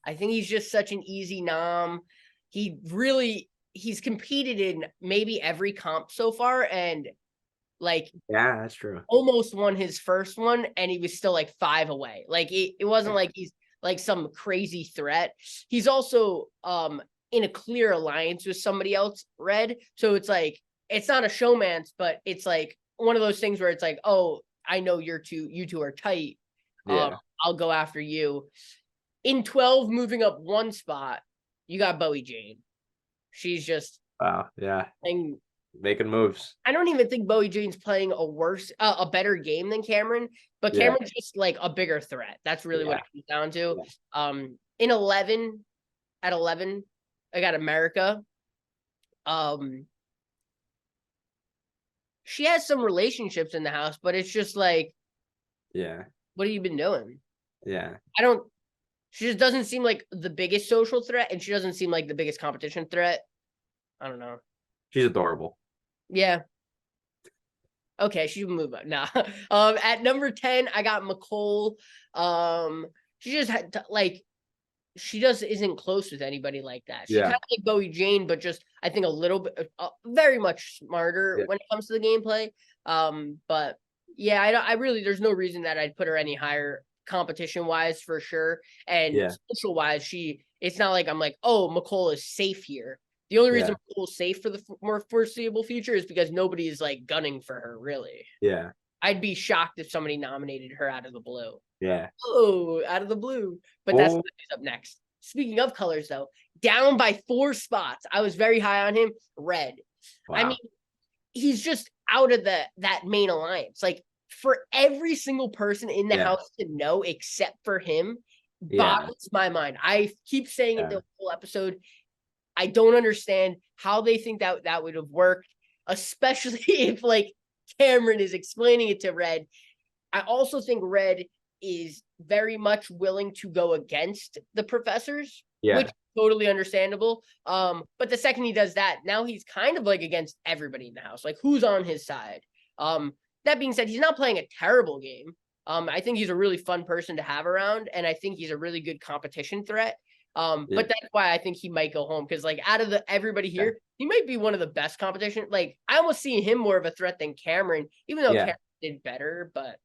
I think he's just such an easy nom. He's competed in maybe every comp so far and like yeah, that's true. Almost won his first one and he was still like 5 away. Like it wasn't like he's like some crazy threat. He's also in a clear alliance with somebody else, Red. So it's like it's not a showman's, but it's like one of those things where it's like, oh, I know you two are tight. I'll go after you. In 12, moving up 1 spot, you got Bowie Jane. She's just making moves. I don't even think Bowie Jane's playing a better game than Cameron, but Cameron's just like a bigger threat. That's really what it comes down to. In 11, at 11, I got America. She has some relationships in the house, but it's just like, what have you been doing? She just doesn't seem like the biggest social threat, and she doesn't seem like the biggest competition threat. I don't know. She's adorable. Yeah. Okay, she can move up. Nah. At number 10, I got McCole. She just had she just isn't close with anybody like that. She's kind of like Bowie Jane, but just I think a little bit, very much smarter when it comes to the gameplay. But yeah, I really there's no reason that I'd put her any higher competition wise for sure. And social wise, it's not like I'm like, oh, McCole is safe here. The only reason McCole's safe for the more foreseeable future is because nobody is like gunning for her, really. Yeah. I'd be shocked if somebody nominated her out of the blue. Yeah. Oh, out of the blue. But that's what is up next. Speaking of colors, though, down by 4 spots. I was very high on him. Red. Wow. I mean, he's just out of that main alliance. Like, for every single person in the house to know except for him, Yeah. boggles my mind. I keep saying it Yeah. the whole episode. I don't understand how they think that would have worked, especially if like Cameron is explaining it to Red. I also think Red is very much willing to go against the professors, which Yeah. is totally understandable. But the second he does that, now he's kind of like against everybody in the house. Like, who's on his side? That being said, he's not playing a terrible game. I think he's a really fun person to have around, and I think he's a really good competition threat. Yeah. But that's why I think he might go home, because like out of everybody Yeah. here, he might be one of the best competition. Like, I almost see him more of a threat than Cameron, even though Yeah. Cameron did better. But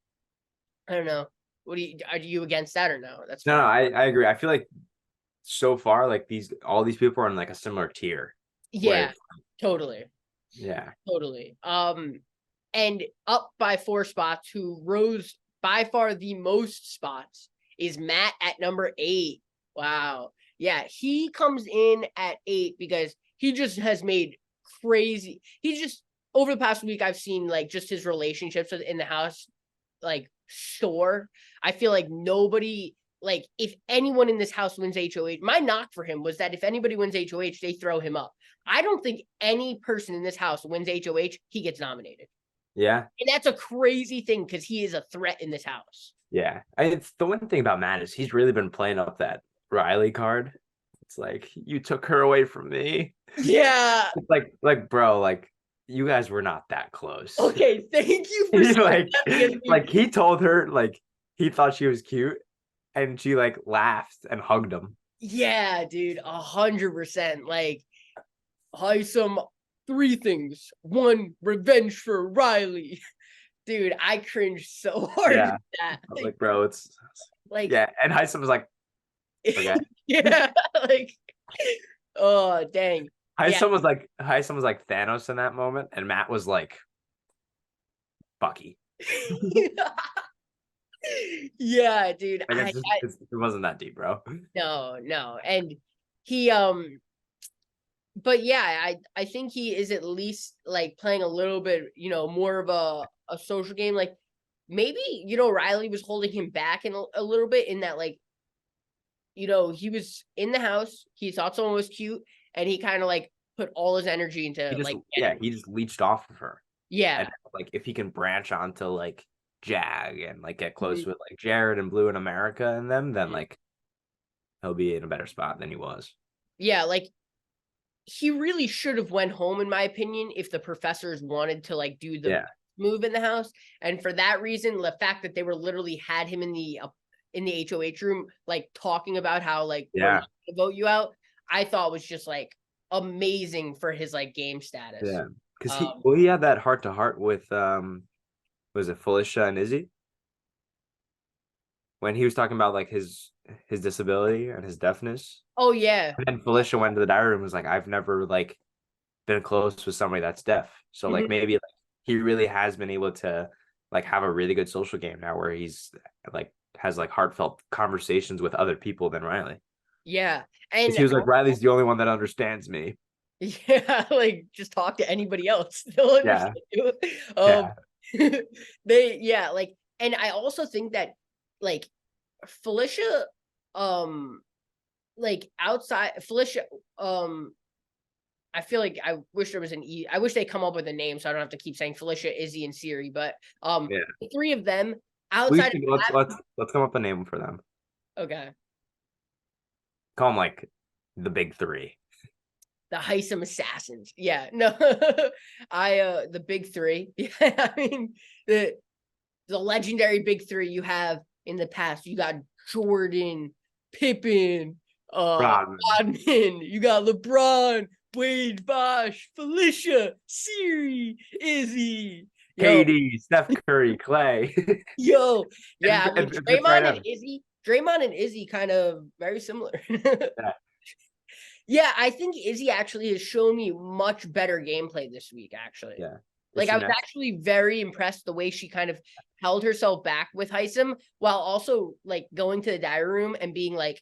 I don't know. Are you against that or no? That's No, fine. I agree. I feel like so far, like all these people are in like a similar tier. Where Yeah, totally. yeah. Totally. And up by 4 spots, who rose by far the most spots, is Matt at number 8. Wow. Yeah, he comes in at 8 because he just has made crazy. He just, over the past week, I've seen like just his relationships in the house like soar. I feel like nobody, like if anyone in this house wins HOH, my knock for him was that if anybody wins HOH, they throw him up. I don't think any person in this house wins HOH, he gets nominated. Yeah. And that's a crazy thing because he is a threat in this house. Yeah. It's the one thing about Matt is he's really been playing up that Riley card. It's like, you took her away from me. Yeah. It's like, bro, like you guys were not that close. Okay, thank you for saying like, that because like he told her like he thought she was cute and she like laughed and hugged him. yeah, dude, 100%. Like, Hisam, 3 things. 1, revenge for Riley. Dude, I cringed so hard Yeah. at that. I was like, bro, it's Like, yeah. And Hisam was like, okay. yeah, like, oh dang. Yeah. Hisam was like Thanos in that moment, and Matt was like Bucky. Yeah, dude. Like it wasn't that deep, bro. No. And he but yeah, I think he is at least like playing a little bit, more of a social game. Like maybe, Riley was holding him back in a little bit in that like, he was in the house, he thought someone was cute, and he kind of like put all his energy into He just leached off of her. Yeah. And like if he can branch onto like Jag and like get close Mhm. with like Jared and Blue in America and them, then Mhm. like he'll be in a better spot than he was. Yeah, like he really should have went home, in my opinion, if the professors wanted to like do the move in the house. And for that reason, the fact that they were literally had him in the HOH room, like talking about how like we're not gonna vote you out, I thought was just like amazing for his like game status. Yeah, because he had that heart to heart with was it Felicia and Izzy when he was talking about like his disability and his deafness. Oh yeah. And then Felicia went to the diary room and was like, I've never like been close with somebody that's deaf. So like maybe like he really has been able to like have a really good social game now where he's like has like heartfelt conversations with other people than Riley. Yeah. And he was like, Riley's the only one that understands me. Yeah, like just talk to anybody else. They'll understand you. Like, and I also think that like Felicia, like outside Felicia, I feel like I wish there was I wish they come up with a name so I don't have to keep saying Felicia, Izzy, and Cirie. But the 3 of them outside. Let's come up with a name for them. Okay. Call them like the big 3. The Hisam Assassins. Yeah, no, the big 3. Yeah, I mean the legendary big 3 you have in the past. You got Jordan, Pippen, Rodman. You got LeBron, Wade, Bosh, Felicia, Cirie, Izzy, KD, Steph Curry, Clay. Yeah. I mean, Draymond and Izzy kind of very similar. Yeah, I think Izzy actually has shown me much better gameplay this week, actually. Yeah. Like, I was actually very impressed the way she kind of held herself back with Hisam while also, like, going to the diary room and being like,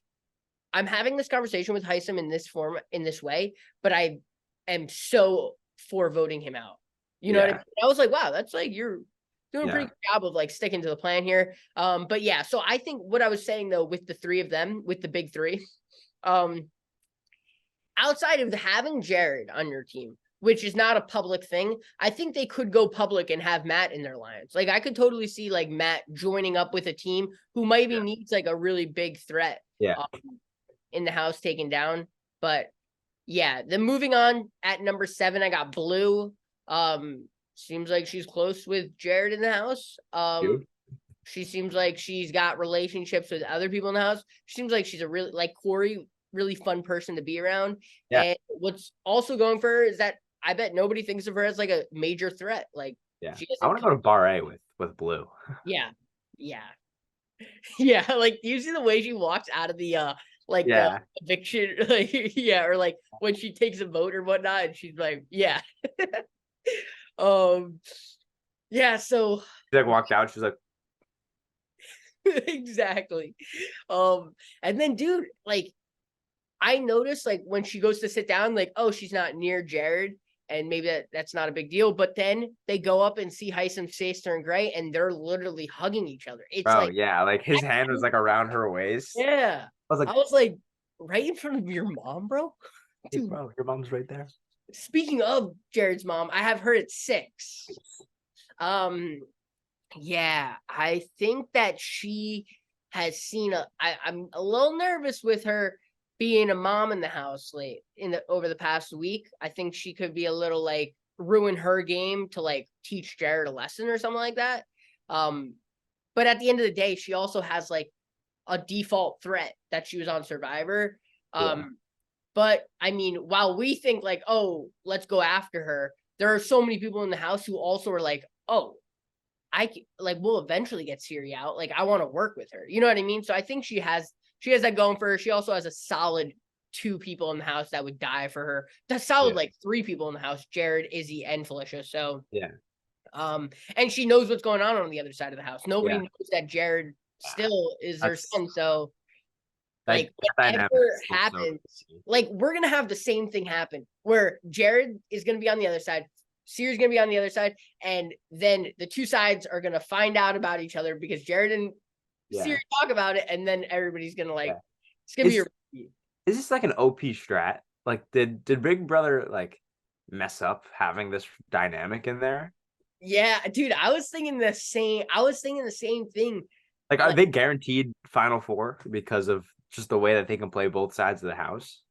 I'm having this conversation with Hisam in this form, in this way, but I am so for voting him out. You know what I mean? I was like, wow, that's like, you're doing a Yeah. pretty good job of like sticking to the plan here. But yeah, so I think what I was saying though, with the three of them, with the big three, outside of having Jared on your team, which is not a public thing, I think they could go public and have Matt in their alliance. Like I could totally see like Matt joining up with a team who maybe needs like a really big threat Yeah. in the house taken down. But yeah, then moving on at number 7, I got Blue. Seems like she's close with Jared in the house. Dude. She seems like she's got relationships with other people in the house. She seems like she's a really, like Corey, really fun person to be around. Yeah. And what's also going for her is that I bet nobody thinks of her as like a major threat. Like, Yeah. she I want to go to Bar A with Blue. Yeah. Yeah. Yeah. Like, do you see the way she walks out of the like the eviction? Like, yeah, or like when she takes a vote or whatnot, and she's like, yeah. Yeah, so She like walked out, she's like, exactly. And then dude, like I noticed like when she goes to sit down, like, oh, she's not near Jared, and maybe that's not a big deal. But then they go up and see Hisam, Saster, and Gray, and they're literally hugging each other. It's oh like, yeah, like his hand was like around her waist. yeah. I I was was like, right in front of your mom, bro. hey, Dude, bro, your mom's right there. speaking of Jared's mom, I have her at 6. Yeah, I think that she has seen I'm a little nervous with her being a mom in the house over the past week. I think she could be a little like ruin her game to like teach Jared a lesson or something like that. But at the end of the day, she also has like a default threat that she was on Survivor. But I mean, while we think like, oh, let's go after her, there are so many people in the house who also are like, oh, we'll eventually get Cirie out. Like, I want to work with her. You know what I mean? So I think she has that going for her. She also has a solid 2 people in the house that would die for her. That's solid, like 3 people in the house: Jared, Izzy, and Felicia. So and she knows what's going on the other side of the house. Nobody knows that Jared still is their son. So like whatever happens, like we're gonna have the same thing happen where Jared is gonna be on the other side, Cirie's gonna be on the other side, and then the 2 sides are gonna find out about each other because Jared and Cirie talk about it, and then everybody's gonna like it's gonna be is this like an OP strat? Like did Big Brother like mess up having this dynamic in there? Yeah, dude, I was thinking the same thing. Like, are they guaranteed Final Four because of just the way that they can play both sides of the house?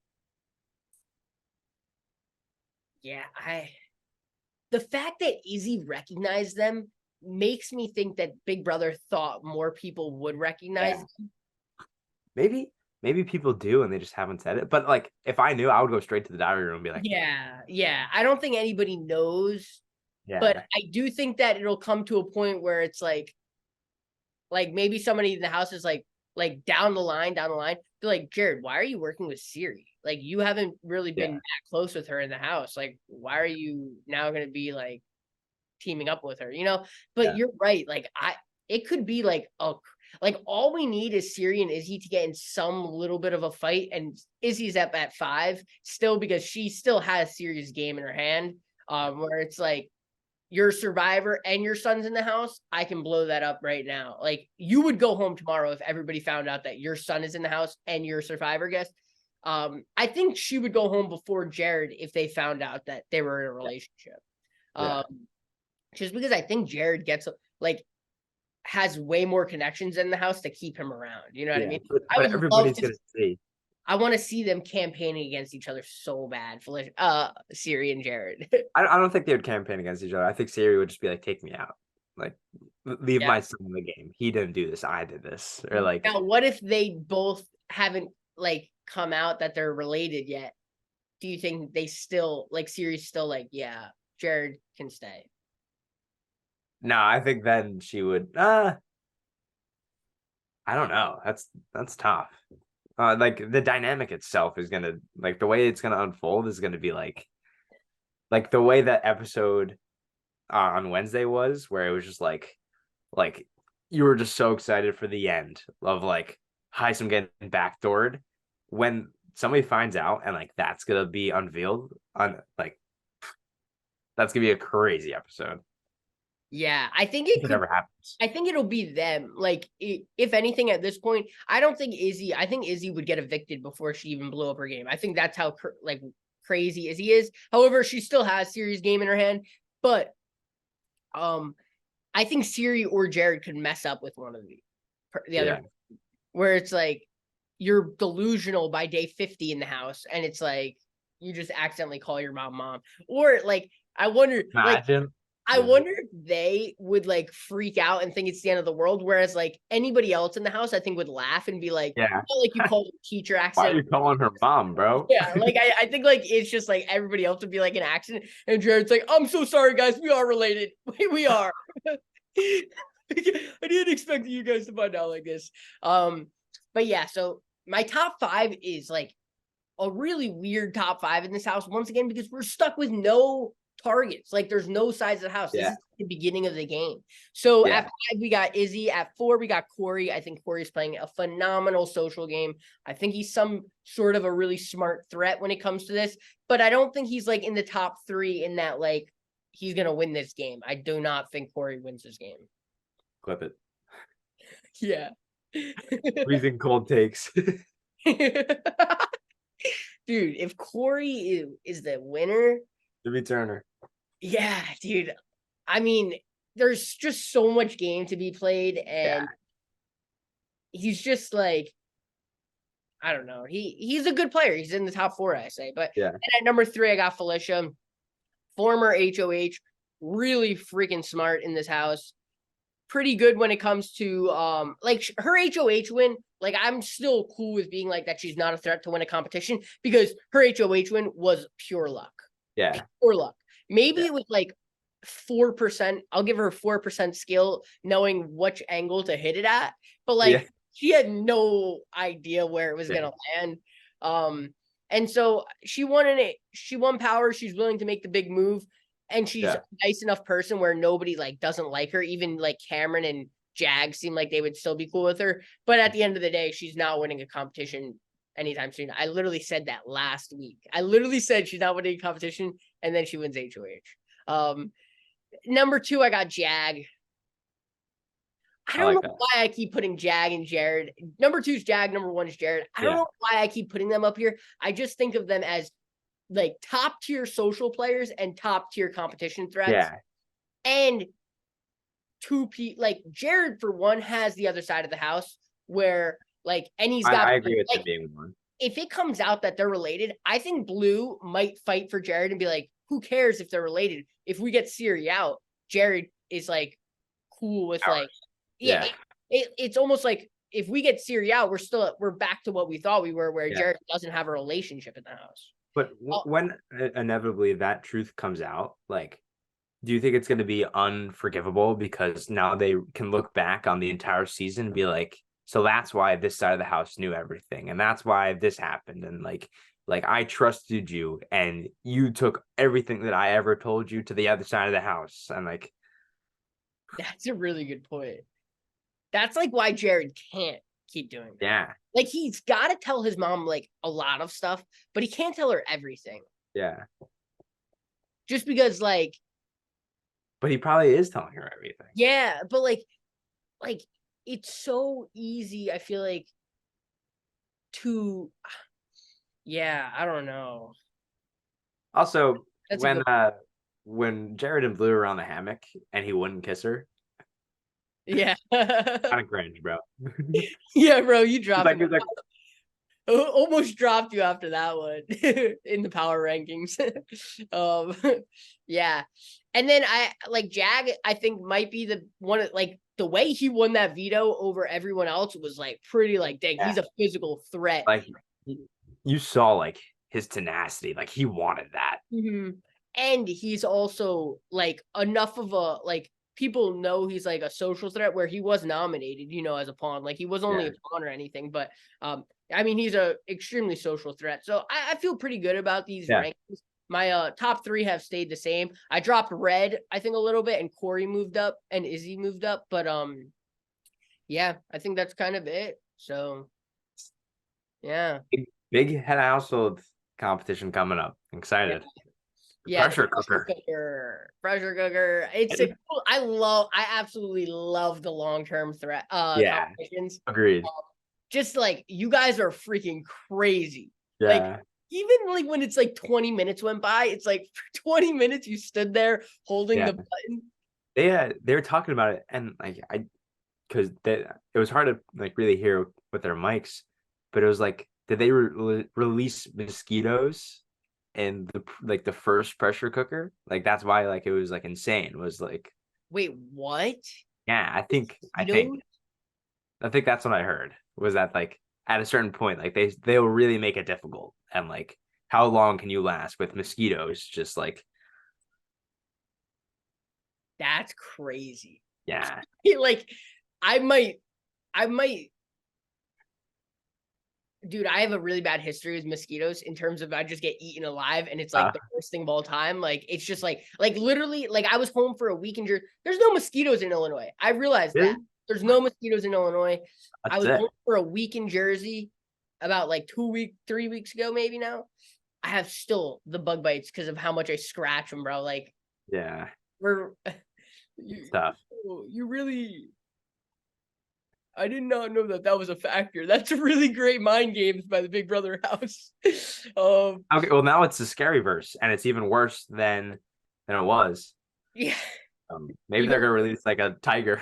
Yeah, the fact that Izzy recognized them makes me think that Big Brother thought more people would recognize them. Maybe people do and they just haven't said it. But like, if I knew, I would go straight to the diary room and be like, yeah. I don't think anybody knows. But I do think that it'll come to a point where it's like maybe somebody in the house is like down the line, they're like, Jared, why are you working with Cirie? Like, you haven't really been that close with her in the house. Like, why are you now going to be like teaming up with her? You know, but you're right. Like, it could be like all we need is Cirie and Izzy to get in some little bit of a fight, and Izzy's up at 5 still because she still has Cirie's game in her hand. Where it's like, your Survivor and your son's in the house, I can blow that up right now. Like, you would go home tomorrow if everybody found out that your son is in the house and your Survivor guest. I think she would go home before Jared if they found out that they were in a relationship. Just because I think Jared has way more connections in the house to keep him around. You know what I mean? But everybody's gonna see. I want to see them campaigning against each other so bad, Felicia, Cirie and Jared. I don't think they would campaign against each other. I think Cirie would just be like, take me out. Like, leave my son in the game. He didn't do this. I did this. Or like, now, what if they both haven't like come out that they're related yet? Do you think they still like Cirie's still like, yeah, Jared can stay? No, I think then she would. I don't know. That's tough. Like the dynamic itself is gonna, like, the way it's gonna unfold is gonna be like the way that episode on Wednesday was, where it was just like you were just so excited for the end of like Hisam getting backdoored. When somebody finds out and like that's gonna be unveiled on, like, that's gonna be a crazy episode. Yeah, I think If it it could. ever happens. I think it'll be them. Like, if anything, at this point, I don't think Izzy. I think Izzy would get evicted before she even blew up her game. I think that's how like crazy Izzy is. However, she still has Cirie's game in her hand, but I think Cirie or Jared could mess up with one of the other, Yeah. where it's like you're delusional by day 50 in the house, and it's like you just accidentally call your mom, or like I wonder, like Imagine. I Yeah. wonder if they would like freak out and think it's the end of the world. Whereas like anybody else in the house, I think would laugh and be like, Yeah. like you called the teacher Why are accident. you calling her mom, bro? Yeah, like I think like it's just like everybody else would be like an accident. And Jared's like, I'm so sorry, guys. We are related. We are. I didn't expect you guys to find out like this. But yeah, so my top five is like a really weird top five in this house once again because we're stuck with no targets. Like there's no sides of the house. This Yeah. is the beginning of the game. So Yeah. at five we got Izzy. At four we got Corey. I think Corey's playing a phenomenal social game. I think he's some sort of a really smart threat when it comes to this, but I don't think he's like in the top three in that like he's gonna win this game. I do not think Corey wins this game. Clip it. Yeah. Freezing cold takes. Dude, if Corey is the winner, Jimmy Turner. yeah, dude. I mean, there's just so much game to be played, Yeah. and he's just like, I don't know. He's a good player. He's in the top four, I say. But Yeah. and at number three, I got Felicia, former HOH, really freaking smart in this house. Pretty good when it comes to like her HOH win. Like I'm still cool with being like that she's not a threat to win a competition because her HOH win was pure luck. Yeah. Pure luck. Maybe Yeah. it was like 4%. I'll give her 4% skill knowing which angle to hit it at. But like Yeah. she had no idea where it was gonna land. And so she won power. She's willing to make the big move. And she's a nice enough person where nobody like doesn't like her. Even like Cameron and Jag seem like they would still be cool with her. But at the end of the day, she's not winning a competition anytime soon. I literally said that last week. I literally said she's not winning a competition, and then she wins HOH. Number two, I got Jag. I don't know why I keep putting Jag and Jared. Number two is Jag. Number one is Jared. I don't know why I keep putting them up here. I just think of them as like top tier social players and top tier competition threats. Yeah. And like Jared for one has the other side of the house where like, and he's got. I agree with like, him being one. If it comes out that they're related, I think Blue might fight for Jared and be like, who cares if they're related? If we get Cirie out, Jared is like cool with like, yeah. It's almost like if we get Cirie out, we're back to what we thought we were, where Jared doesn't have a relationship in the house. But when inevitably that truth comes out, like, do you think it's going to be unforgivable because now they can look back on the entire season and be like, so that's why this side of the house knew everything, and that's why this happened, and like I trusted you, and you took everything that I ever told you to the other side of the house, and like, that's a really good point. That's like why Jared can't keep doing that. Yeah. Like he's got to tell his mom like a lot of stuff, but he can't tell her everything. Yeah. Just because like. But he probably is telling her everything. Yeah, but like it's so easy, I feel like, to I don't know. Also, when Jared and Blue were on the hammock and he wouldn't kiss her. Yeah. Kind of cringe, bro. Yeah, bro, you dropped me. Like, almost dropped you after that one in the power rankings. Yeah. And then I like Jag, I think might be the one like the way he won that veto over everyone else was like pretty like dang, he's a physical threat. Like you saw like his tenacity, like he wanted that. Mm-hmm. And he's also like enough of a like people know he's like a social threat where he was nominated, as a pawn. Like he was only a pawn or anything, but I mean he's a extremely social threat. So I feel pretty good about these rankings. My top three have stayed the same. I dropped Red, I think, a little bit, and Corey moved up and Izzy moved up. But yeah, I think that's kind of it. So yeah. Big head of household competition coming up. I'm excited. Yeah, Pressure cooker. pressure cooker. It's a cool. I absolutely love the long-term threat Yeah, competitions. agreed. Just like you guys are freaking crazy. Like Yeah, even like when it's like 20 minutes went by, it's like for 20 minutes you stood there holding yeah. the button. They were talking about it, and like because it was hard to like really hear with their mics, but it was like, did they release mosquitoes in the first pressure cooker? Like that's why like it was like insane. Was like, Wait, what? yeah, Mosquitoes? I think that's what I heard, was that like at a certain point, like they'll really make it difficult, and like how long can you last with mosquitoes? Just like, That's crazy. yeah, Like I might I might dude, I have a really bad history with mosquitoes in terms of I just get eaten alive and it's like uh, the worst thing of all time. Like it's just like literally like I was home for a week in Jersey. There's no mosquitoes in Illinois. I realized that. really, There's no mosquitoes in Illinois. I that's was it. home for a week in Jersey about like 3 weeks ago, maybe now. I have still the bug bites because of how much I scratch them, bro. Like Yeah, we're you, stuff. you really I did not know that that was a factor. That's a really great mind games by the Big Brother house. Okay, well now it's the scary verse, and it's even worse than it was. Yeah, Maybe you they're know, gonna release like a tiger.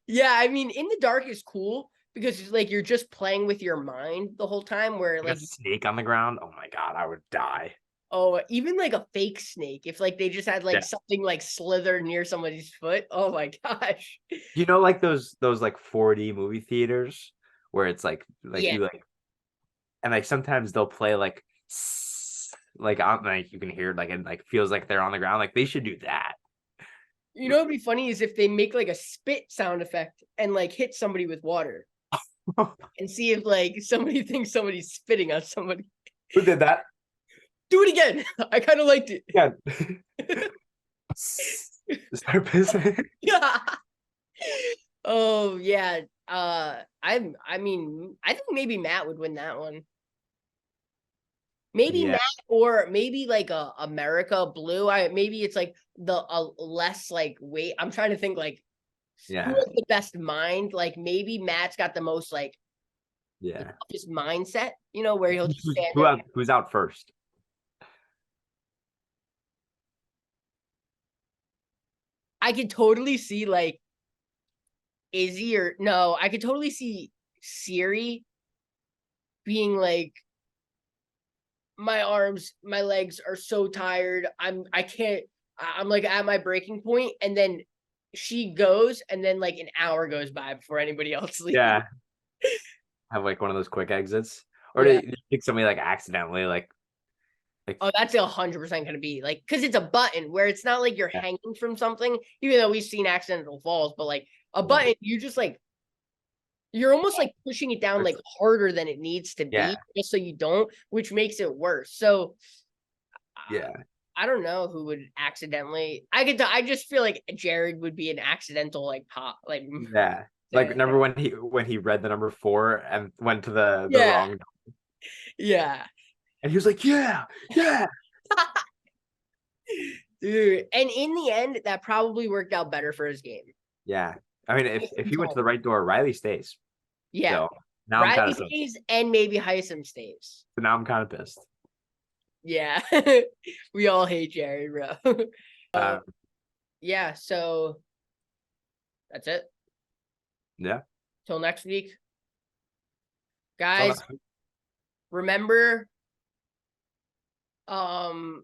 yeah. I mean, in the dark is cool because it's like you're just playing with your mind the whole time. Where Like a like, snake on the ground. Oh my god, I would die. oh, even like a fake snake, if like they just had like Yeah. something like slither near somebody's foot. Oh my gosh. You know, like those like 4D movie theaters where it's like Yeah, you like, and like sometimes they'll play like like on, like you can hear like, and like feels like they're on the ground. Like they should do that. you know what'd be funny is if they make like a spit sound effect and like hit somebody with water and see if like somebody thinks somebody's spitting on somebody. Who did that? Do it again. I kind of liked it. Yeah. Start pissing. Yeah. Oh yeah. I mean, I think maybe Matt would win that one. Maybe Yeah. Matt or maybe like a America Blue. Maybe it's like the less like weight. I'm trying to think like who Yeah. has the best mind. Like maybe Matt's got the most like the Yeah. toughest mindset. You know, where he'll just stand there. Who's out first? I could totally see like Izzy or no. I could totally see Cirie being like my arms, my legs are so tired. I can't I'm like at my breaking point and then she goes and then like an hour goes by before anybody else leaves. Yeah. Have like one of those quick exits. Or do Yeah. you think somebody like accidentally like Oh, that's 100% gonna be like because it's a button where it's not like you're yeah, hanging from something, even though we've seen accidental falls, but like a yeah. button, you just like you're almost like pushing it down like harder than it needs to Yeah. be, just so you don't, which makes it worse. So Yeah. I don't know who would accidentally. I just feel like Jared would be an accidental like pop like. Yeah. Like remember when he read the number 4 and went to the Yeah, wrong, yeah, and he was like, yeah, yeah. dude. And in the end, that probably worked out better for his game. Yeah. I mean, if he went to the right door, Riley stays. Yeah, So now I'm kind Riley of pissed. stays and maybe Hisam stays. So now I'm kind of pissed. Yeah, we all hate Jared, bro. Um, Yeah, so that's it. yeah. Till next week, So guys. Remember, um,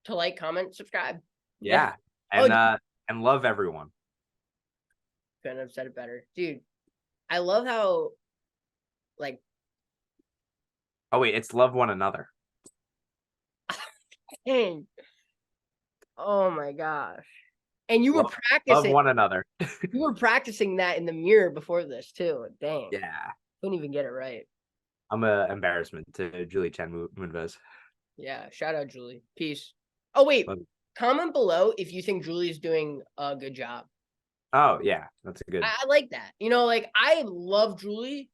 to like, comment, subscribe. yeah. Oh, And love everyone. couldn't have said it better, dude. I love how, like, Oh wait, it's love one another. dang, oh my gosh. And you were Love, love practicing. one another. You were practicing that in the mirror before this too. Dang, Yeah. couldn't even get it right. I'm a embarrassment to Julie Chen Moonves. Yeah, shout out Julie. Peace. Oh wait, Love- comment below if you think Julie's doing a good job. Oh yeah, that's a good. I like that. You know, like I love Julie,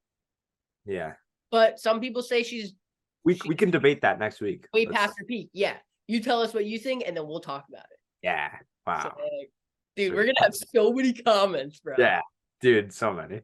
Yeah. but some people say she's we can debate that next week. Way past your peak. Yeah. You tell us what you think, and then we'll talk about it. Yeah. Wow. Dude, we're gonna have so many comments, bro. Yeah, dude, so many.